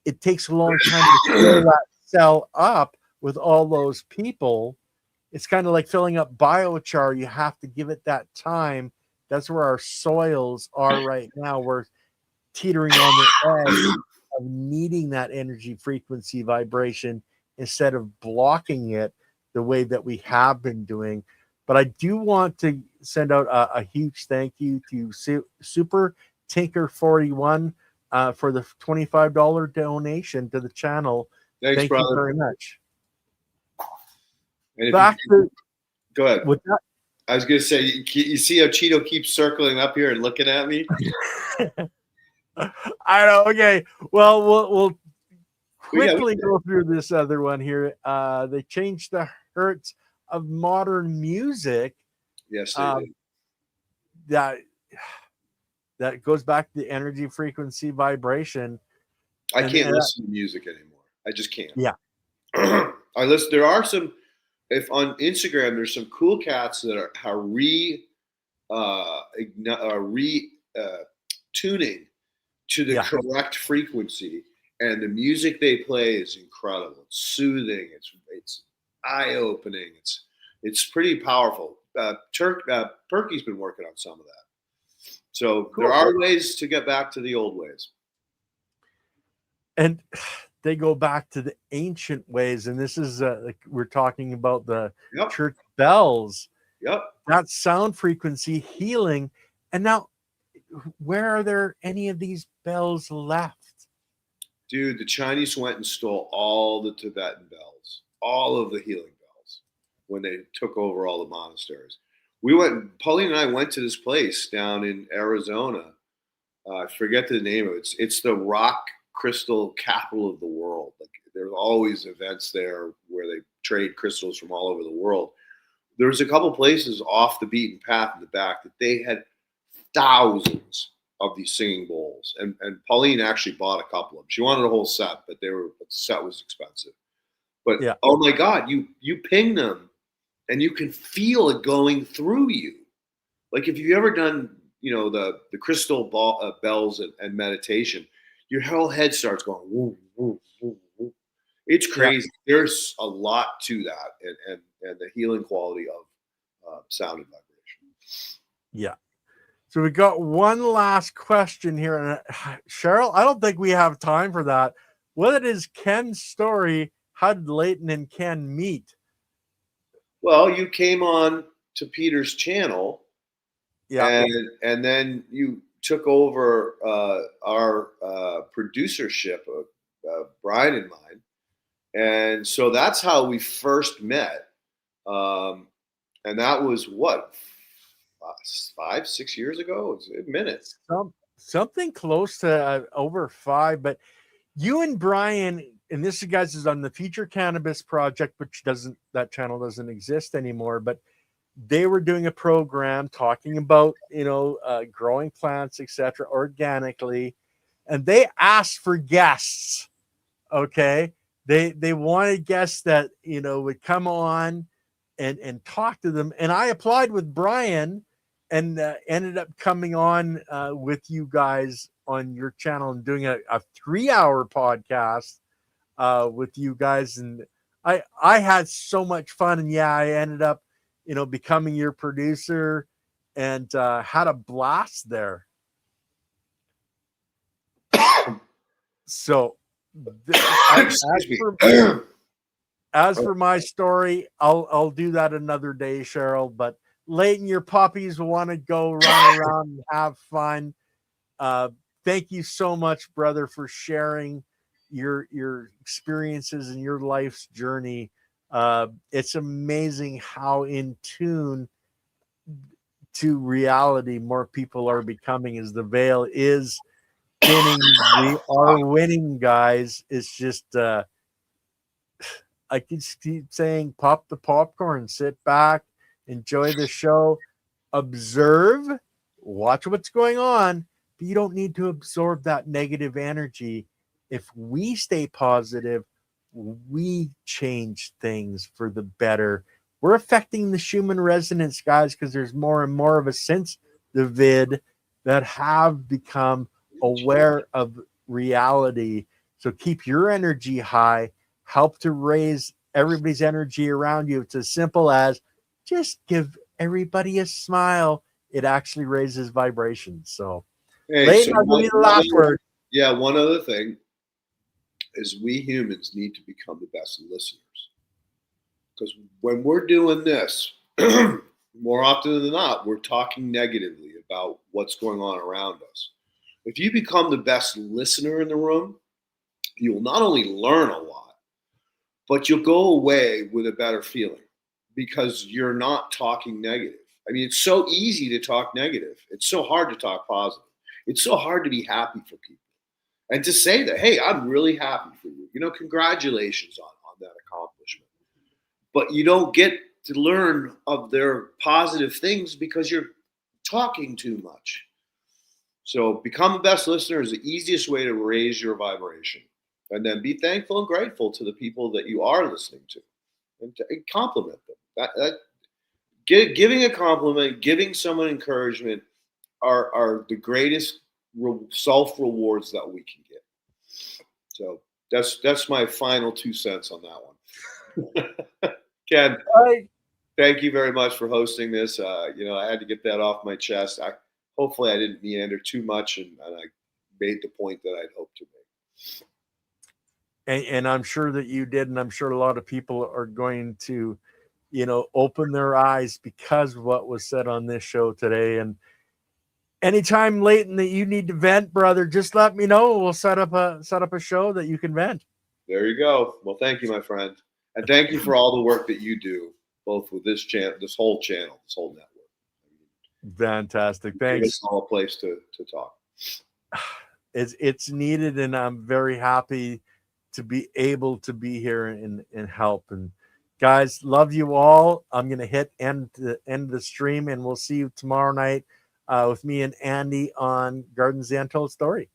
It takes a long time to fill that cell up with all those people. It's kind of like filling up biochar. You have to give it that time. That's where our soils are right now. We're teetering on the edge of needing that energy, frequency, vibration, instead of blocking it the way that we have been doing. But I do want to send out a huge thank you to Super Tinker 41 for the $25 donation to the channel.
Thanks,
thank
brother.
you very much.
And go ahead.
With that,
I was going to say, you see how Cheeto keeps circling up here and looking at me?
I know. Okay. Well, we'll quickly go through this other one here. They changed the hertz of modern music.
Yes, they did.
That goes back to the energy, frequency, vibration.
I can't listen to music anymore. I just can't.
Yeah.
I listen. There are some. If on Instagram, there's some cool cats that are tuning to the correct frequency, and the music they play is incredible. It's soothing. It's eye opening. It's pretty powerful. Perky's been working on some of that. So cool. There are ways to get back to the old ways.
And they go back to the ancient ways. And this is, like we're talking about the church bells.
Yep.
That sound frequency healing. And now, where are there any of these bells left?
Dude, the Chinese went and stole all the Tibetan bells, all of the healing bells, when they took over all the monasteries. Pauline and I went to this place down in Arizona. I forget the name of it. It's the rock crystal capital of the world. Like, there's always events there where they trade crystals from all over the world. There was a couple places off the beaten path in the back that they had thousands of these singing bowls. And Pauline actually bought a couple of them. She wanted a whole set, but the set was expensive. But
Yeah.
Oh my God, you ping them and you can feel it going through you. Like, if you've ever done, the crystal bells and meditation, your whole head starts going woo, woo, woo, woo. It's crazy. Yeah. There's a lot to that, and the healing quality of sound and vibration.
Yeah. So we got one last question here, and Cheryl, I don't think we have time for that. What is Ken's story? How did Leighton and Ken meet?
Well, you came on to Peter's channel, and then you took over our producership of Brian and mine, and so that's how we first met. And that was what, 5-6 years ago? It's a minute.
Something close to over 5. But you and Brian, and this, guys, is on the Future Cannabis Project, which that channel doesn't exist anymore. But they were doing a program talking about growing plants, etc., organically, and they asked for guests. Okay, they wanted guests that would come on and talk to them, and I applied with Brian and ended up coming on with you guys on your channel and doing a 3-hour podcast with you guys, and I had so much fun. And I ended up becoming your producer and had a blast there. So as for my story, I'll do that another day, Cheryl. But Leighton, your puppies want to go run around and have fun. Thank you so much, brother, for sharing your experiences and your life's journey. It's amazing how in tune to reality more people are becoming as the veil is thinning. We are winning, guys. It's just I can keep saying, pop the popcorn, sit back, enjoy the show, observe, watch what's going on, but you don't need to absorb that negative energy. If we stay positive, we change things for the better. We're affecting the human resonance, guys, because there's more and more of us since the vid that have become aware of reality. So keep your energy high, help to raise everybody's energy around you. It's as simple as just give everybody a smile. It actually raises vibrations. So, Leighton, I'll give you the last word.
Yeah, one other thing is we humans need to become the best listeners. Because when we're doing this, more often than not, we're talking negatively about what's going on around us. If you become the best listener in the room, you'll not only learn a lot, but you'll go away with a better feeling because you're not talking negative. I mean, it's so easy to talk negative. It's so hard to talk positive. It's so hard to be happy for people. And to say that, hey, I'm really happy for you. Congratulations on that accomplishment. But you don't get to learn of their positive things because you're talking too much. So become the best listener is the easiest way to raise your vibration. And then be thankful and grateful to the people that you are listening to and compliment them. Giving a compliment, giving someone encouragement are the greatest self-rewards that we can get. So that's my final 2 cents on that one. Ken, thank you very much for hosting this. I had to get that off my chest. Hopefully I didn't meander too much, and I made the point that I'd hoped to make.
And I'm sure that you did, and I'm sure a lot of people are going to, open their eyes because of what was said on this show today. And Anytime, Leighton, that you need to vent, brother, just let me know. We'll set up a show that you can vent.
There you go. Well, thank you, my friend, and thank you for all the work that you do, both with this channel, this whole network.
Fantastic. Thanks.
Give us all a place to talk.
It's needed, and I'm very happy to be able to be here and help. And guys, love you all. I'm gonna hit end the stream, and we'll see you tomorrow night with me and Andy on Gardens the Untold Story.